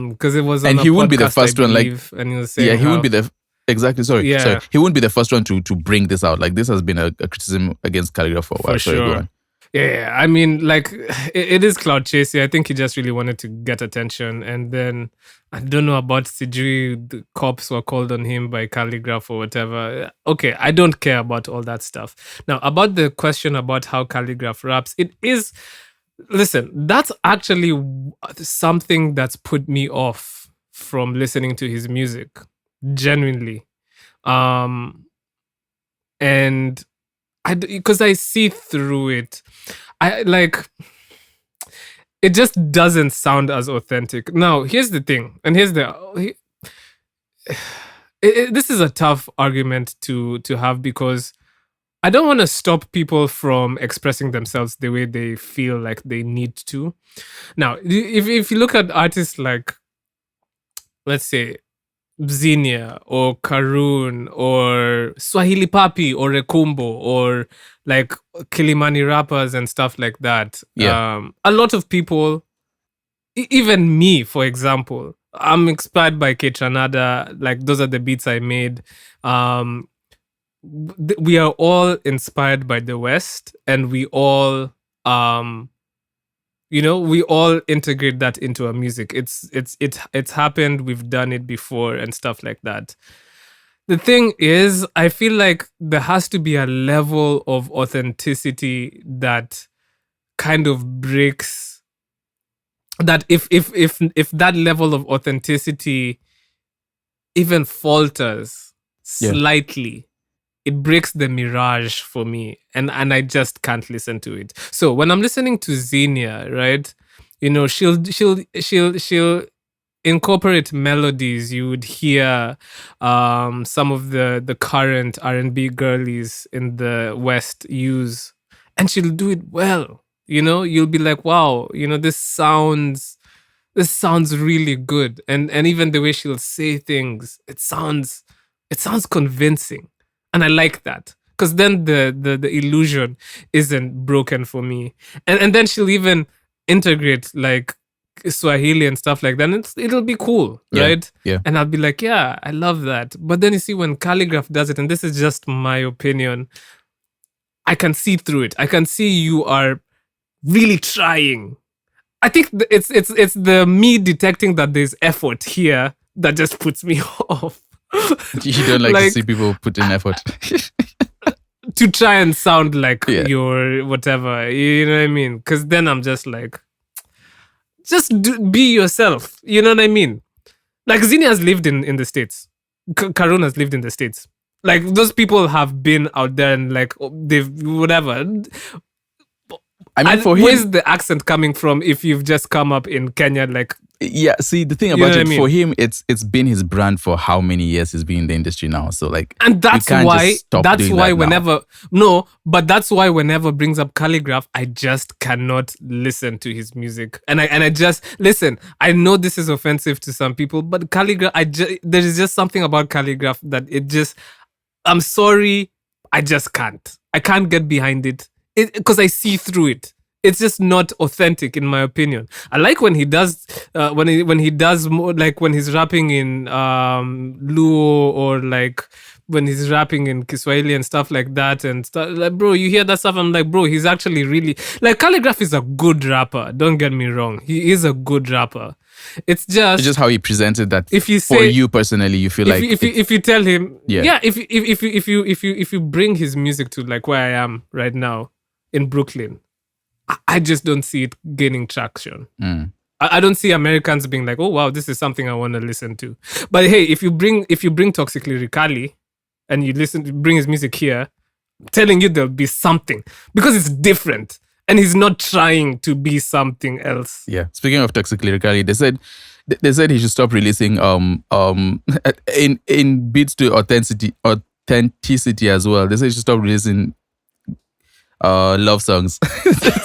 B: Because it was on
A: and
B: a
A: he wouldn't be the
B: podcast,
A: first
B: I
A: one, like,
B: believe, and he was saying
A: yeah, he
B: how,
A: wouldn't be the exactly sorry.
B: Yeah.
A: Sorry. He wouldn't be the first one to bring this out. Like, this has been a criticism against Calligraph for a while.
B: For
A: Sorry, go
B: sure.
A: on.
B: Yeah, I mean, like, it is cloud chasey. I think he just really wanted to get attention. And then, I don't know about Sijui, the cops were called on him by Calligraph or whatever. Okay, I don't care about all that stuff. Now, about the question about how Calligraph raps, it is, listen, that's actually something that's put me off from listening to his music, genuinely. And because I see through it, it just doesn't sound as authentic. Now, here's the thing, and this is a tough argument to have, because I don't want to stop people from expressing themselves the way they feel like they need to. Now, if you look at artists like, let's say, Zinia or Karun or Swahili Papi or Rekumbo or like Kilimani rappers and stuff like that.
A: Yeah.
B: A lot of people, even me, for example, I'm inspired by Ketranada. Like, those are the beats I made. We are all inspired by the West, and we all we all integrate that into our music. It's happened, we've done it before and stuff like that. The thing is, I feel like there has to be a level of authenticity that kind of breaks that if that level of authenticity even falters slightly, it breaks the mirage for me, and I just can't listen to it. So when I'm listening to Xenia, right, she'll incorporate melodies you would hear some of the current R&B girlies in the West use, and she'll do it well. You'll be like, wow, this sounds really good, and even the way she'll say things, it sounds convincing, and I like that, because then the illusion isn't broken for me, and then she'll even integrate like Swahili and stuff like that, and it'll be cool, right?
A: Yeah.
B: And I'll be like, yeah, I love that. But then you see, when Kahaligraph does it, and this is just my opinion, I can see through it. I can see you are really trying. I think it's the me detecting that there's effort here that just puts me off.
A: You don't like to see people put in effort.
B: To try and sound like your whatever, you know what I mean? Because then I'm just like, be yourself. You know what I mean? Like, Xenia has lived in the States. Karun has lived in the States. Like, those people have been out there and like, they've whatever.
A: I mean, for him,
B: where's the accent coming from if you've just come up in Kenya? Like,
A: yeah, see, the thing about for him, it's been his brand for how many years he's been in the industry now. So like,
B: and that's why whenever brings up Kahaligraph, I just cannot listen to his music, and I just listen. I know this is offensive to some people, but Kahaligraph, there is just something about Kahaligraph that it just, I'm sorry, I just can't. I can't get behind it because I see through it. It's just not authentic, in my opinion. I like when he does, when he does more, like when he's rapping in Luo, or like when he's rapping in Kiswahili and stuff like that, and stuff. Like, bro, you hear that stuff, I'm like, bro, he's actually really, like, Kahaligraph is a good rapper. Don't get me wrong, he is a good rapper. It's just
A: how he presented that.
B: If you say,
A: for you personally, you feel
B: if you tell him, if you bring his music to like where I am right now in Brooklyn, I just don't see it gaining traction. I don't see Americans being like, oh wow, this is something I want to listen to. But hey, if you bring Toxic Lyrically and you bring his music here, I'm telling you there'll be something, because it's different and he's not trying to be something else.
A: Yeah. Speaking of Toxic Lyrically, they said he should stop releasing in beats to authenticity as well. They said he should stop releasing love songs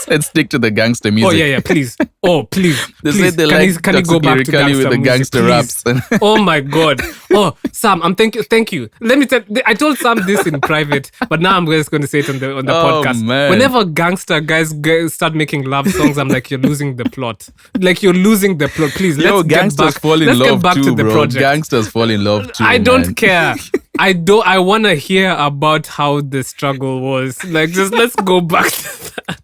A: and stick to the gangster music.
B: Oh yeah, please. Oh please.
A: They said they
B: can he go back to gangster
A: with the gangster
B: music,
A: raps.
B: Oh my god. Oh Sam, thank you. Let me tell. I told Sam this in private, but now I'm just going to say it on the podcast.
A: Man.
B: Whenever gangster guys start making love songs, I'm like, you're losing the plot. Like, you're losing the plot. Please, let's get back. Let's get back to the project.
A: Gangsters fall in love too.
B: I don't care. I want to hear about how the struggle was. Like, just let's go back to that.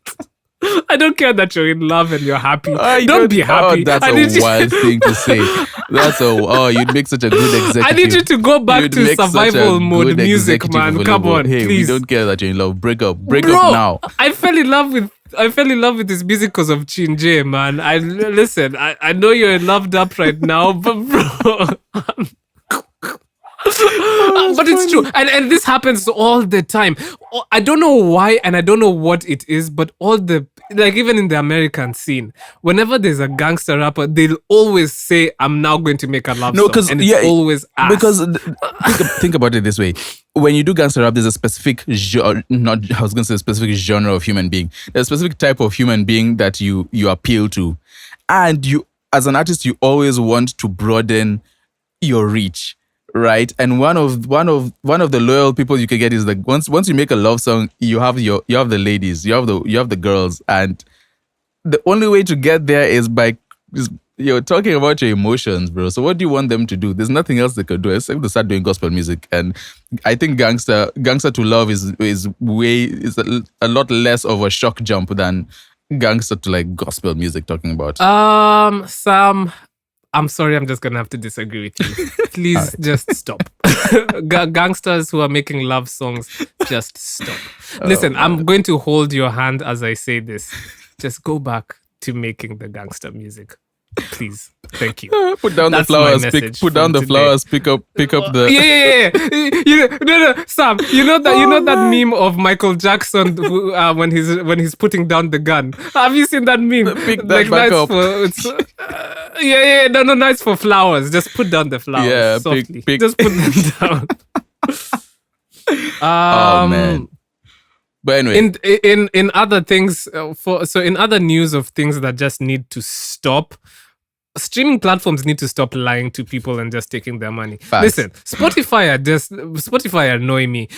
B: I don't care that you're in love and you're happy. Don't be happy.
A: Oh, that's a wild thing to say. You'd make such a good executive.
B: I need you to go back to survival mode music, man. Come on,
A: hey,
B: please.
A: We don't care that you're in love. Break up now.
B: I fell in love with this music because of Chinje, man. I know you're loved up right now, but bro. But it's true, and this happens all the time. I don't know why, and I don't know what it is, but even in the American scene, whenever there's a gangster rapper, they'll always say, "I'm now going to make a love song," and it's always ass.
A: Because think about it this way: when you do gangster rap, there's a specific specific genre of human being. There's a specific type of human being that you appeal to, and you, as an artist, you always want to broaden your reach. Right, and one of the loyal people you can get is like once you make a love song, you have the ladies, you have the girls, and the only way to get there is by you're talking about your emotions, bro. So what do you want them to do? There's nothing else they could do except to start doing gospel music, and I think gangster to love is a lot less of a shock jump than gangster to like gospel music talking about.
B: Sam, I'm sorry, I'm just going to have to disagree with you. Please just stop. Gangsters who are making love songs, just stop. Listen, I'm going to hold your hand as I say this. Just go back to making the gangster music. Please, thank you.
A: Put down
B: That's
A: the flowers.
B: my
A: Put down the
B: message from
A: flowers. Pick up the.
B: Yeah. No, Sam. You know that meme of Michael Jackson who, when he's putting down the gun. Have you seen that meme?
A: Pick that back up.
B: No, it's for flowers. Just put down the flowers.
A: Yeah,
B: softly.
A: pick.
B: Just put them down.
A: Oh man. But anyway,
B: in other things, in other news of things that just need to stop, streaming platforms need to stop lying to people and just taking their money.
A: Facts.
B: Listen, Spotify annoy me.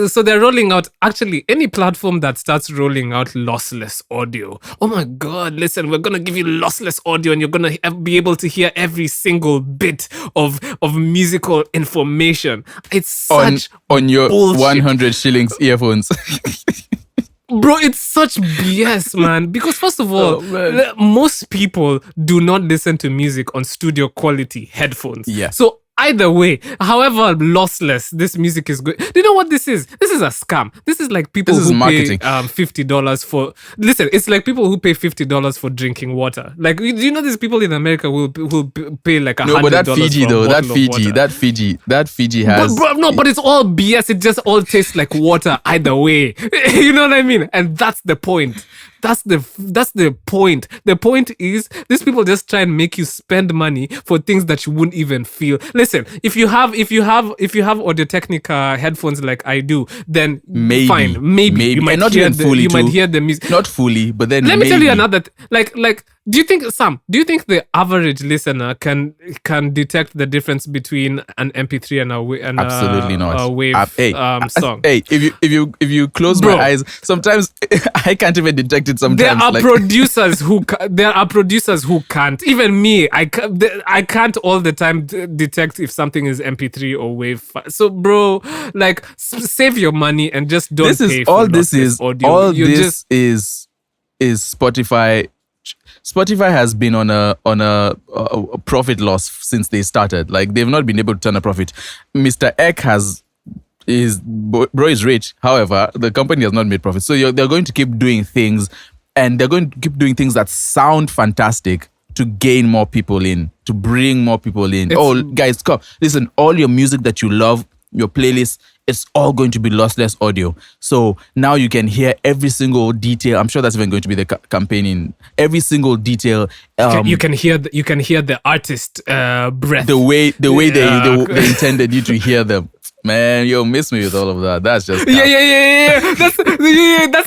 B: So they're rolling out, actually, any platform that starts rolling out lossless audio. Oh my God, listen, we're going to give you lossless audio and you're going to be able to hear every single bit of musical information. It's such
A: on your
B: bullshit.
A: 100 shillings earphones.
B: Bro, it's such BS, man. Because first of all, most people do not listen to music on studio quality headphones.
A: Yeah.
B: So either way, however lossless this music is good. Do you know what this is? This is a scam. This is like people who
A: marketing.
B: pay $50 for... Listen, it's like people who pay $50 for drinking water. Like, do you know these people in America who pay like $100
A: No, but that Fiji
B: for a
A: though,
B: bottle of water?
A: that Fiji has.
B: But it's all BS. It just all tastes like water either way. You know what I mean? And that's the point. That's the point. The point is these people just try and make you spend money for things that you wouldn't even feel. Listen, if you have Audio-Technica headphones like I do, then fine. Maybe. You might
A: not
B: hear
A: even fully.
B: You might hear the music.
A: Not fully, but then
B: Let me tell
A: maybe.
B: you another like do you think the average listener can detect the difference between an MP3 and
A: Absolutely not.
B: a wave song?
A: Hey, if you close my eyes, sometimes I can't even detect it. Sometimes
B: there are producers who can't. Even me, I can't all the time detect if something is MP3 or wave. So, bro, like save your money and just don't pay for audio.
A: This is Spotify. Spotify has been on a profit loss since they started. Like they've not been able to turn a profit. Mr. Eck is rich. However, the company has not made profit. So they're going to keep doing things, and they're going to keep doing things that sound fantastic to gain more people in, to bring more people in. Guys, come listen. All your music that you love, your playlist, it's all going to be lossless audio. So now you can hear every single detail. I'm sure that's even going to be the campaigning. Every single detail.
B: You can hear the artist breath.
A: The way they intended you to hear them. Man, you miss me with all of that. That's just
B: yeah. That's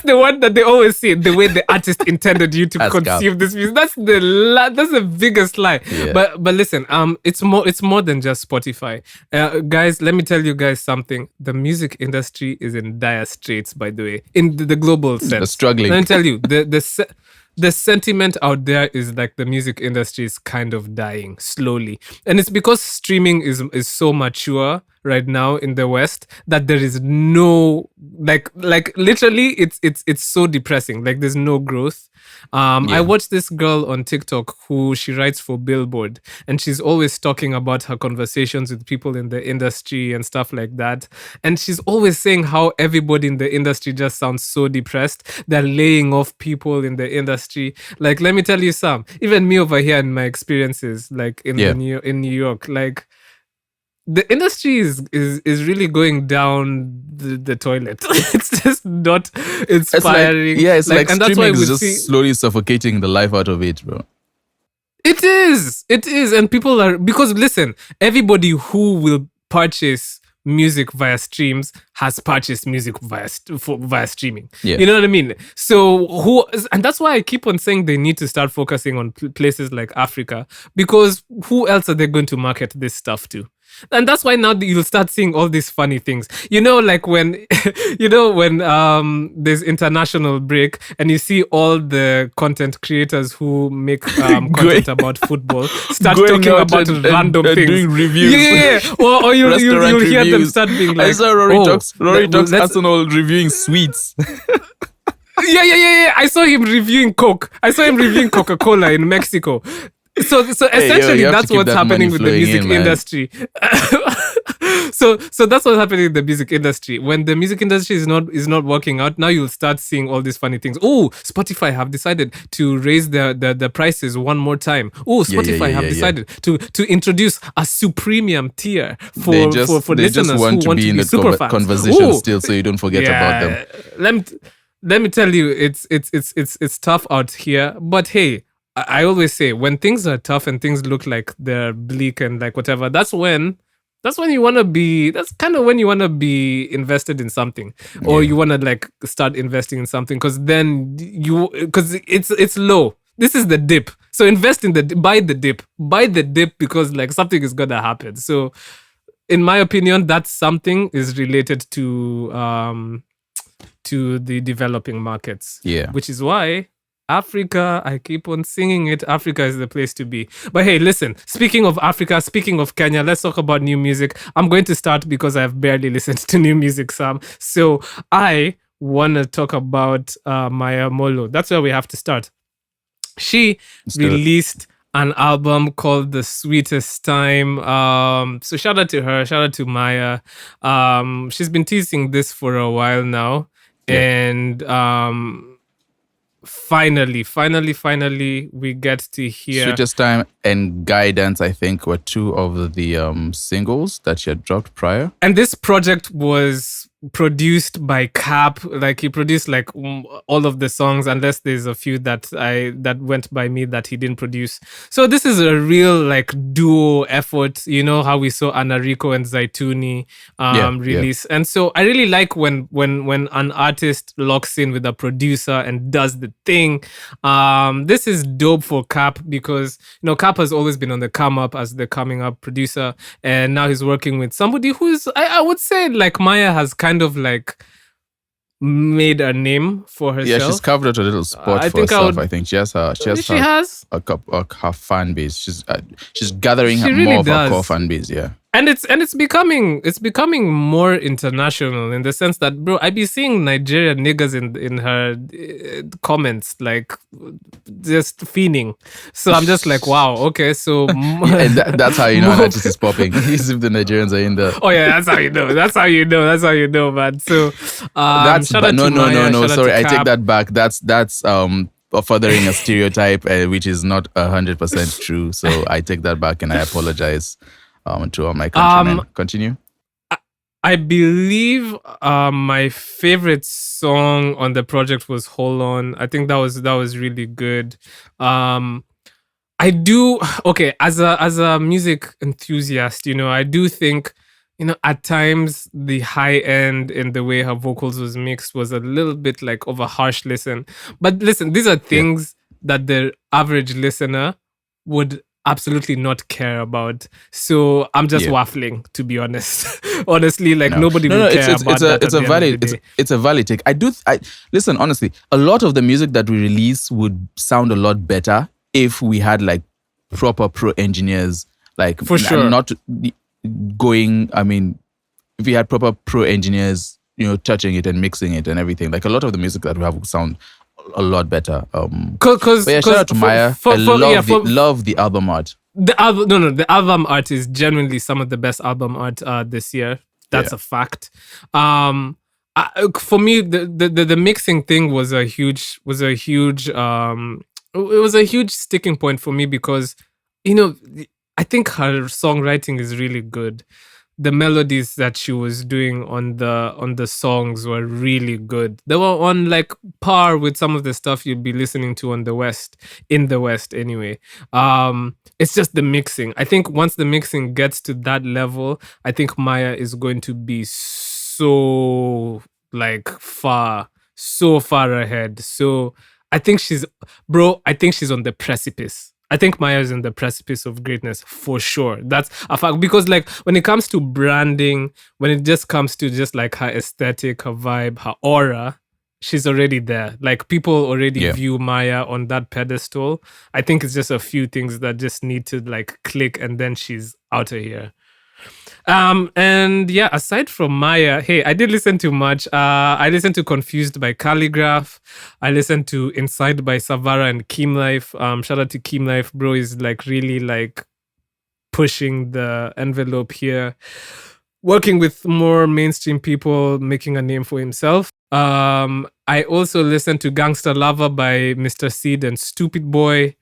B: the one that they always say. The way the artist intended you to consume this music. That's the biggest lie.
A: Yeah.
B: But listen, it's more than just Spotify. Guys, let me tell you guys something. The music industry is in dire straits. By the way, in the global sense,
A: they're struggling.
B: Let me tell you the sentiment out there is like the music industry is kind of dying slowly. And it's because streaming is so mature right now in the West that there is no like literally it's so depressing. Like there's no growth. I watched this girl on TikTok who she writes for Billboard, and she's always talking about her conversations with people in the industry and stuff like that. And she's always saying how everybody in the industry just sounds so depressed. They're laying off people in the industry. Like, let me tell you some. Even me over here in my experiences, like in New York, like the industry is really going down the toilet. It's just not inspiring.
A: It's like
B: and that's
A: streaming
B: why
A: is just slowly suffocating the life out of it, bro.
B: It is, and people are, because listen, everybody who will purchase music via streams has purchased music via streaming.
A: Yeah.
B: You know what I mean? So and that's why I keep on saying they need to start focusing on places like Africa, because who else are they going to market this stuff to? And that's why now you'll start seeing all these funny things. You know, like when there's international break and you see all the content creators who make content about football start talking about random things.
A: Doing reviews.
B: Yeah. Or you'll hear them start being like,
A: I saw Rory talks Arsenal reviewing sweets.
B: Yeah. I saw him reviewing Coke. I saw him reviewing Coca-Cola in Mexico. So essentially, that's what's happening with the music industry. so that's what's happening in the music industry. When the music industry is not working out, now you'll start seeing all these funny things. Oh, Spotify have decided to raise the prices one more time. Oh, Spotify have decided to introduce a supremium tier for
A: They
B: listeners
A: just want
B: who
A: to
B: want
A: be
B: to
A: in
B: be
A: the
B: super fans.
A: conversation still, so you don't forget about them.
B: Let me tell you, it's tough out here. But hey, I always say when things are tough and things look like they're bleak and like whatever, that's when you want to be. That's kind of when you want to be invested in something, or you want to like start investing in something, because then because it's low. This is the dip. So invest in buy the dip because like something is gonna happen. So in my opinion, that something is related to the developing markets.
A: Yeah.
B: Which is why Africa, I keep on singing it, Africa is the place to be. But hey, listen, speaking of Africa, speaking of Kenya, let's talk about new music. I'm going to start because I've barely listened to new music, Sam. So I want to talk about Maya Amolo. That's where we have to start. She released an album called The Sweetest Time. So shout out to her, shout out to Maya. She's been teasing this for a while now. And finally, we get to hear
A: Sweetest Time and Guidance, I think, were two of the singles that she had dropped prior.
B: And this project was produced by Cap. Like he produced like all of the songs, unless there's a few that went by me that he didn't produce. So this is a real like duo effort. You know how we saw Anariko and Zaituni release. And so I really like when an artist locks in with a producer and does the thing. This is dope for Cap because Cap has always been on the come up as the coming up producer, and now he's working with somebody who's I would say like Maya has kind of like made a name for herself.
A: Yeah, she's carved out a little spot for herself. I think she has her fan base. She's gathering more of her core fan base. Yeah.
B: And it's becoming more international in the sense that, bro, I be seeing Nigerian niggas in her comments like just fiending. So I'm just like, wow, okay, so
A: that's how you know an artist is popping. If the Nigerians are in the
B: that's how you know. That's how you know, man. So
A: no. Sorry, I take that back. That's furthering a stereotype, which is not 100% true. So I take that back and I apologize. To all my countrymen. Continue.
B: I believe my favorite song on the project was Hollon. I think that was really good. I do as a music enthusiast, I do think at times the high end in the way her vocals was mixed was a little bit like of a harsh listen. But listen, these are things that the average listener would absolutely not care about. So I'm just waffling, to be honest. Honestly, like nobody will care about that.
A: It's a valid take. I listen, honestly, a lot of the music that we release would sound a lot better if we had like proper pro engineers, like
B: for sure.
A: Not going, if we had proper pro engineers, touching it and mixing it and everything. Like a lot of the music that we have would sound a lot better. Shout out to Maya. I love the album art.
B: The album art is genuinely some of the best album art this year. That's a fact. For me, the mixing thing was a huge sticking point for me because I think her songwriting is really good. The melodies that she was doing on the songs were really good. They were on like par with some of the stuff you'd be listening to in the West anyway. It's just the mixing. I think once the mixing gets to that level, I think Maya is going to be so far ahead. So I think she's on the precipice. I think Maya is in the precipice of greatness for sure. That's a fact. Because like when it comes to branding, when it just comes to just like her aesthetic, her vibe, her aura, she's already there. Like people already view Maya on that pedestal. I think it's just a few things that just need to like click and then she's out of here. Aside from Maya, hey, I did listen to much. I listened to Confused by Kahaligraph. I listened to Inside by Savara and Keem Life. Shout out to Keem Life, bro. Is like really like pushing the envelope here. working with more mainstream people, making a name for himself. I also listened to Gangster Lover by Mr. Seed and Stupid Boy.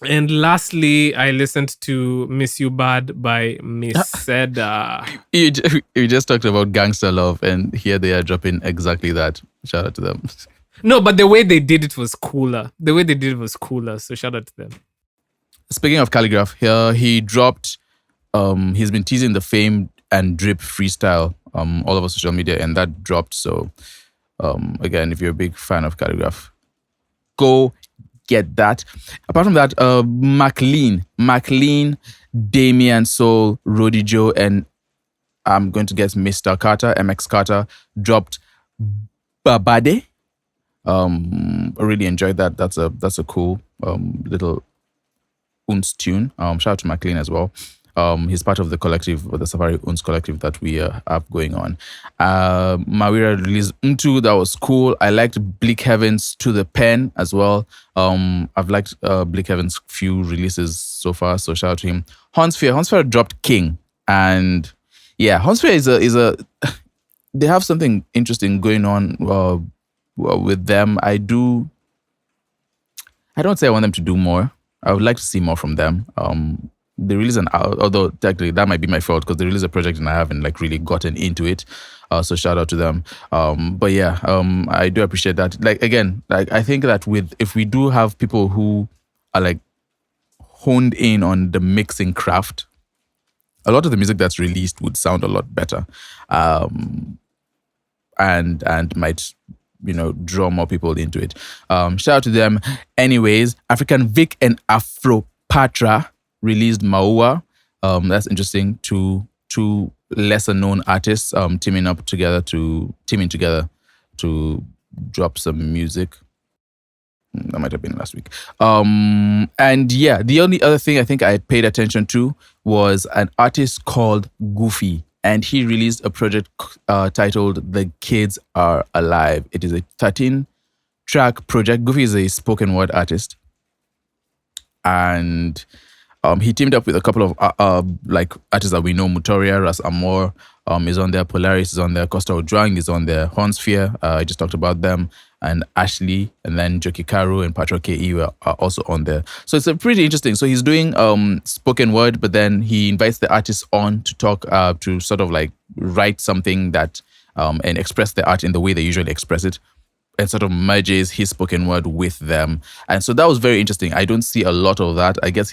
B: And lastly, I listened to Miss You Bad by Miss Seda.
A: You just talked about Gangster Love, and here they are dropping exactly that. Shout out to them.
B: No, but the way they did it was cooler. So shout out to them.
A: Speaking of Kahaligraph, here he dropped, he's been teasing the Fame and Drip freestyle all over social media, and that dropped. So again, if you're a big fan of Kahaligraph, go get that. Apart from that, McLean, Damian Soul, Rody Joe, and I'm going to guess Mr. Carter, MX Carter, dropped Babade. I really enjoyed that. That's a cool little Unz tune. Shout out to McLean as well. He's part of the collective, the Safari Unz collective that we have going on. Mawira released Mtu, that was cool. I liked Bleak Heavens To The Pen as well. I've liked Bleak Heavens' few releases so far, so shout out to him. Hornsphere dropped King, and yeah, Hornsphere is a they have something interesting going on with them. I don't say I want them to do more. I would like to see more from them. They release although technically that might be my fault because they released a project and I haven't like really gotten into it. So shout out to them. But yeah, I do appreciate that. Like again, like I think that if we do have people who are like honed in on the mixing craft, a lot of the music that's released would sound a lot better. And might, draw more people into it. Shout out to them. Anyways, African Vic and Afro Patra released Maua. That's interesting. Two lesser known artists teaming together to drop some music. That might have been last week. And yeah, the only other thing I think I paid attention to was an artist called Gufy, and he released a project titled The Kids Are Alive. It is a 13-track project. Gufy is a spoken word artist, and he teamed up with a couple of like artists that we know. Mutoria, Ras Amor is on there. Polaris is on there. Costa Ojwang is on there. Hornsphere, I just talked about them. And Ashley, and then Joki Karu and Patrick K.E. are also on there. So it's pretty interesting. So he's doing spoken word, but then he invites the artists on to talk, to sort of like write something that and express the art in the way they usually express it, and sort of merges his spoken word with them. And so that was very interesting. I don't see a lot of that. I guess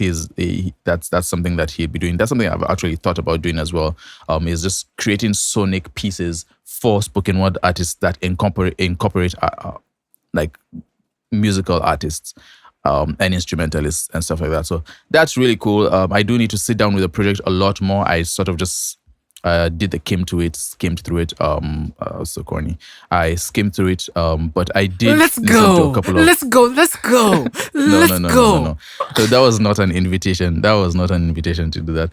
A: that's something that he'll be doing. That's something I've actually thought about doing as well. Is just creating sonic pieces for spoken word artists that incorporate like musical artists and instrumentalists and stuff like that. So that's really cool. I do need to sit down with the project a lot more. I sort of just did the skimmed through it. So corny. I skimmed through it, but I did
B: Let's
A: listen
B: go.
A: to a couple of...
B: Let's go.
A: No. So that was not an invitation. To do that.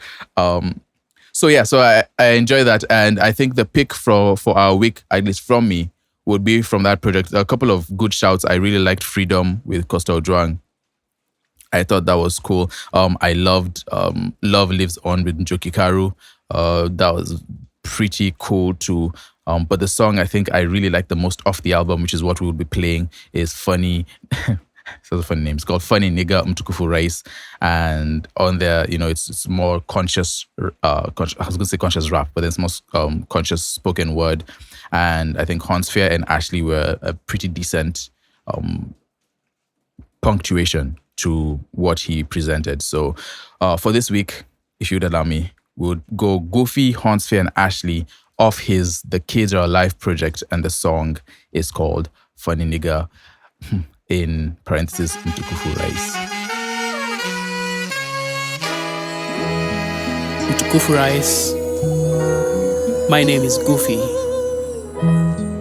A: So yeah, so I enjoy that, and I think the pick for our week, at least from me, would be from that project. A couple of good shouts. I really liked Freedom with Costa Ojwang. I thought that was cool. I loved Love Lives On with Joki Karu. That was pretty cool too. But the song I think I really like the most off the album, which is what we will be playing, is Funny. It's a funny name. It's called Funny Nigga Mtukufu Rais. And on there, it's more conscious, I was going to say conscious rap, but it's more conscious spoken word. And I think Hornsphere and Ashley were a pretty decent punctuation to what he presented. So for this week, if you'd allow me, we would go Gufy, Hornsphere, and Ashley off his The Kids Are Alive project, and the song is called Funny Nigga, in parentheses, Mtukufu Rais.
D: Mtukufu Rais. My name is Gufy.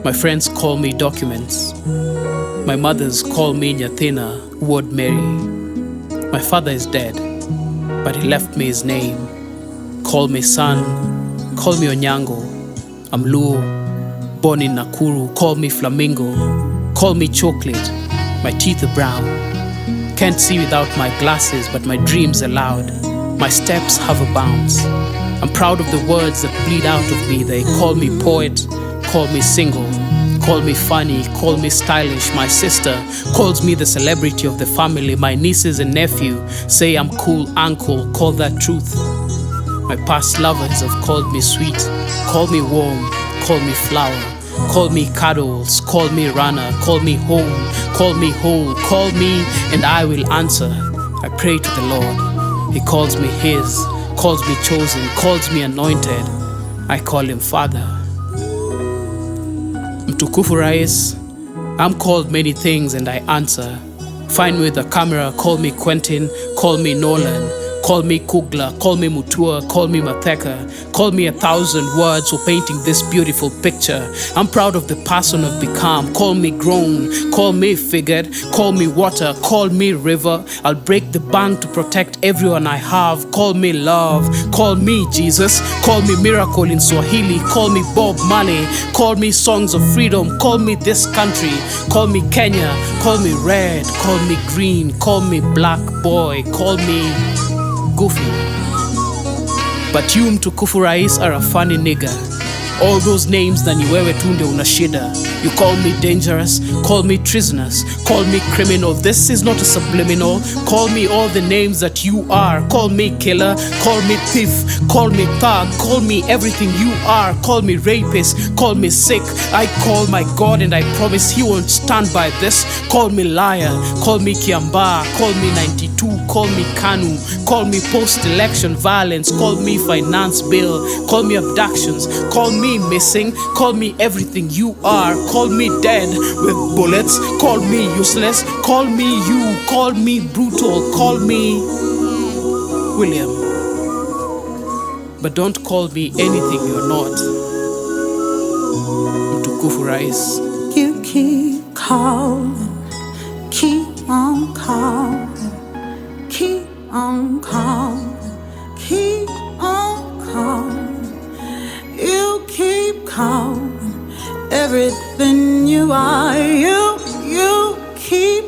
D: My friends call me Documents. My mothers call me Nyathina, Ward Mary. My father is dead, but he left me his name. Call me son, call me Onyango. I'm Luo, born in Nakuru. Call me Flamingo, call me Chocolate. My teeth are brown. Can't see without my glasses, but my dreams are loud. My steps have a bounce. I'm proud of the words that bleed out of me. They call me poet, call me single, call me funny, call me stylish. My sister calls me the celebrity of the family. My nieces and nephew say I'm cool uncle, call that truth. My past lovers have called me sweet, call me warm, call me flower, call me cuddles, call me runner, call me home, call me whole, call me and I will answer. I pray to the Lord, He calls me His, calls me chosen, calls me anointed. I call Him Father. Mtukufu Rais, I'm called many things and I answer. Find me with a camera, call me Quentin, call me Nolan, call me Kugla, call me Mutua, call me Matheka, call me 1,000 words for painting this beautiful picture. I'm proud of the person I've become. Call me grown, call me figured, call me water, call me river. I'll break the bank to protect everyone I have. Call me love, call me Jesus, call me miracle in Swahili, call me Bob Marley, call me songs of freedom, call me this country, call me Kenya, call me red, call me green, call me black boy, call me Gufy. But you Mtukufu Rais are a funny nigga. All those names na ni wewe tu ndio una shida. You call me dangerous, call me treasonous, call me criminal. This is not a subliminal. Call me all the names that you are. Call me killer, call me thief, call me thug, call me everything you are. Call me rapist, call me sick. I call my God and I promise He won't stand by this. Call me liar, call me Kiamba, call me 92, call me Kanu, call me post-election violence, call me finance bill, call me abductions, call me missing, call me everything you are. Call me dead with bullets, call me useless, call me you, call me brutal, call me William. But don't call me anything you're not. Mtukufu Rais.
E: You keep calling, keep on calling, keep on calling, keep on calling. You keep calling. Everything you are, you keep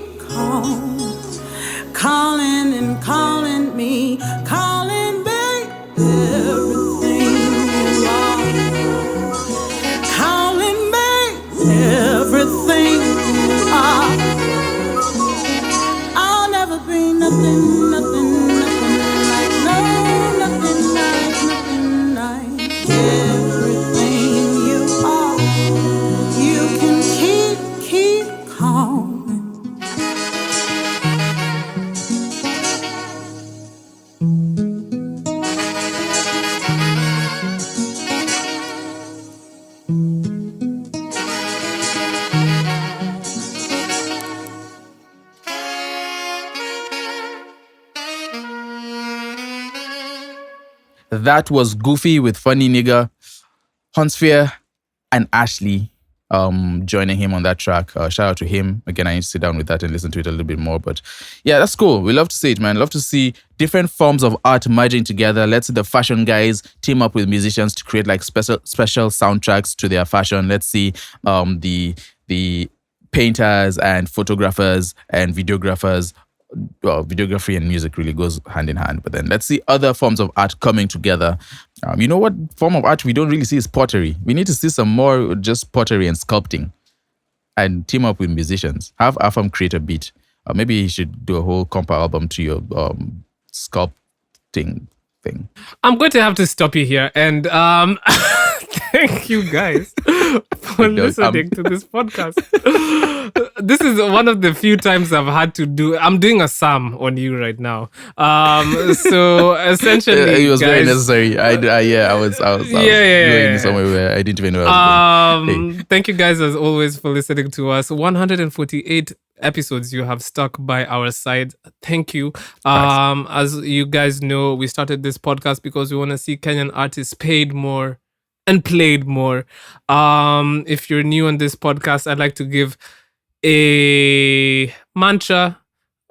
E: calling and calling me, calling me. Everything you are, calling me. Everything you are. I'll never be nothing like, no, nothing like, everything you are. You can keep calling.
A: That was Gufy with Funny Nigga, Hornsphere, and Ashley joining him on that track. Shout out to him. Again, I need to sit down with that and listen to it a little bit more. But yeah, that's cool. We love to see it, man. Love to see different forms of art merging together. Let's see the fashion guys team up with musicians to create like special soundtracks to their fashion. Let's see the painters and photographers and videographers. Well, videography and music really goes hand in hand. But then let's see other forms of art coming together. You know what form of art we don't really see is pottery. We need to see some more just pottery and sculpting and team up with musicians. Have Afam create a beat. Maybe you should do a whole compa album to your sculpting thing.
B: I'm going to have to stop you here and thank you guys for listening to this podcast. This is one of the few times I've had to do. I'm doing a psalm on you right now. So essentially,
A: it was
B: guys,
A: very necessary. I was going somewhere where I didn't even know I was going.
B: Thank you guys as always for listening to us. 148 episodes you have stuck by our side. Thank you. As you guys know, we started this podcast because we want to see Kenyan artists paid more and played more. If you're new on this podcast, I'd like to give a mantra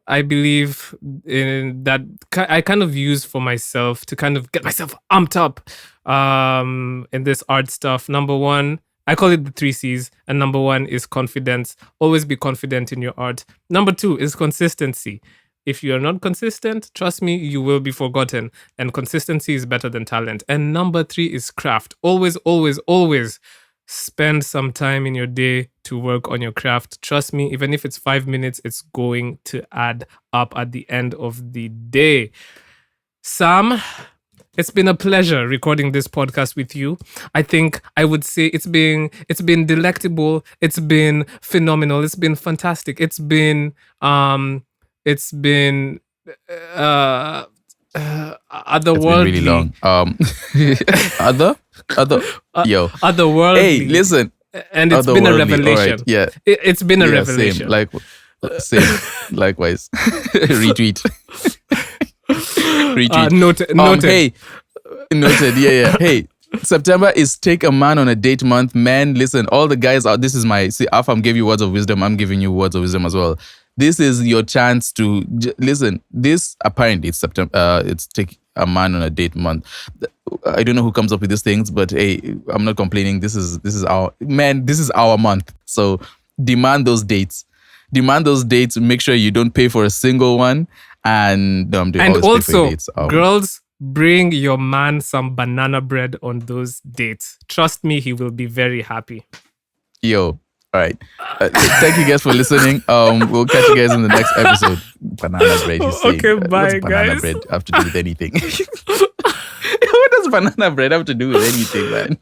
B: I believe in that I kind of use for myself to kind of get myself amped up in this art stuff. Number one, I call it the 3 C's, and number one is confidence. Always be confident in your art. Number two is consistency. If you are not consistent, trust me, you will be forgotten. And consistency is better than talent. And number 3 is craft. Always, always, always spend some time in your day to work on your craft. Trust me, even if it's 5 minutes, it's going to add up at the end of the day. Sam, it's been a pleasure recording this podcast with you. I think I would say it's been delectable. It's been phenomenal. It's been fantastic. It's been otherworldly.
A: It's been really long.
B: Otherworldly.
A: Hey, listen.
B: And it's been a revelation.
A: Right, yeah.
B: It's been a revelation.
A: Same. Likewise. Retweet. Retweet.
B: Noted.
A: Hey, noted. Yeah. Hey, September is Take a Man on a Date month. Man, listen, all the guys out. This is Afam gave you words of wisdom. I'm giving you words of wisdom as well. This is your chance to listen. This apparently it's September. It's Take a Man on a Date month. I don't know who comes up with these things, but hey, I'm not complaining. This is our man. This is our month. So demand those dates. Make sure you don't pay for a single one. And
B: also, girls, bring your man some banana bread on those dates. Trust me, he will be very happy.
A: Yo, all right. Thank you guys for listening. We'll catch you guys in the next episode. Banana bread, you say.
B: Okay, bye,
A: banana
B: guys.
A: bread have to do with anything? What does banana bread have to do with anything, man?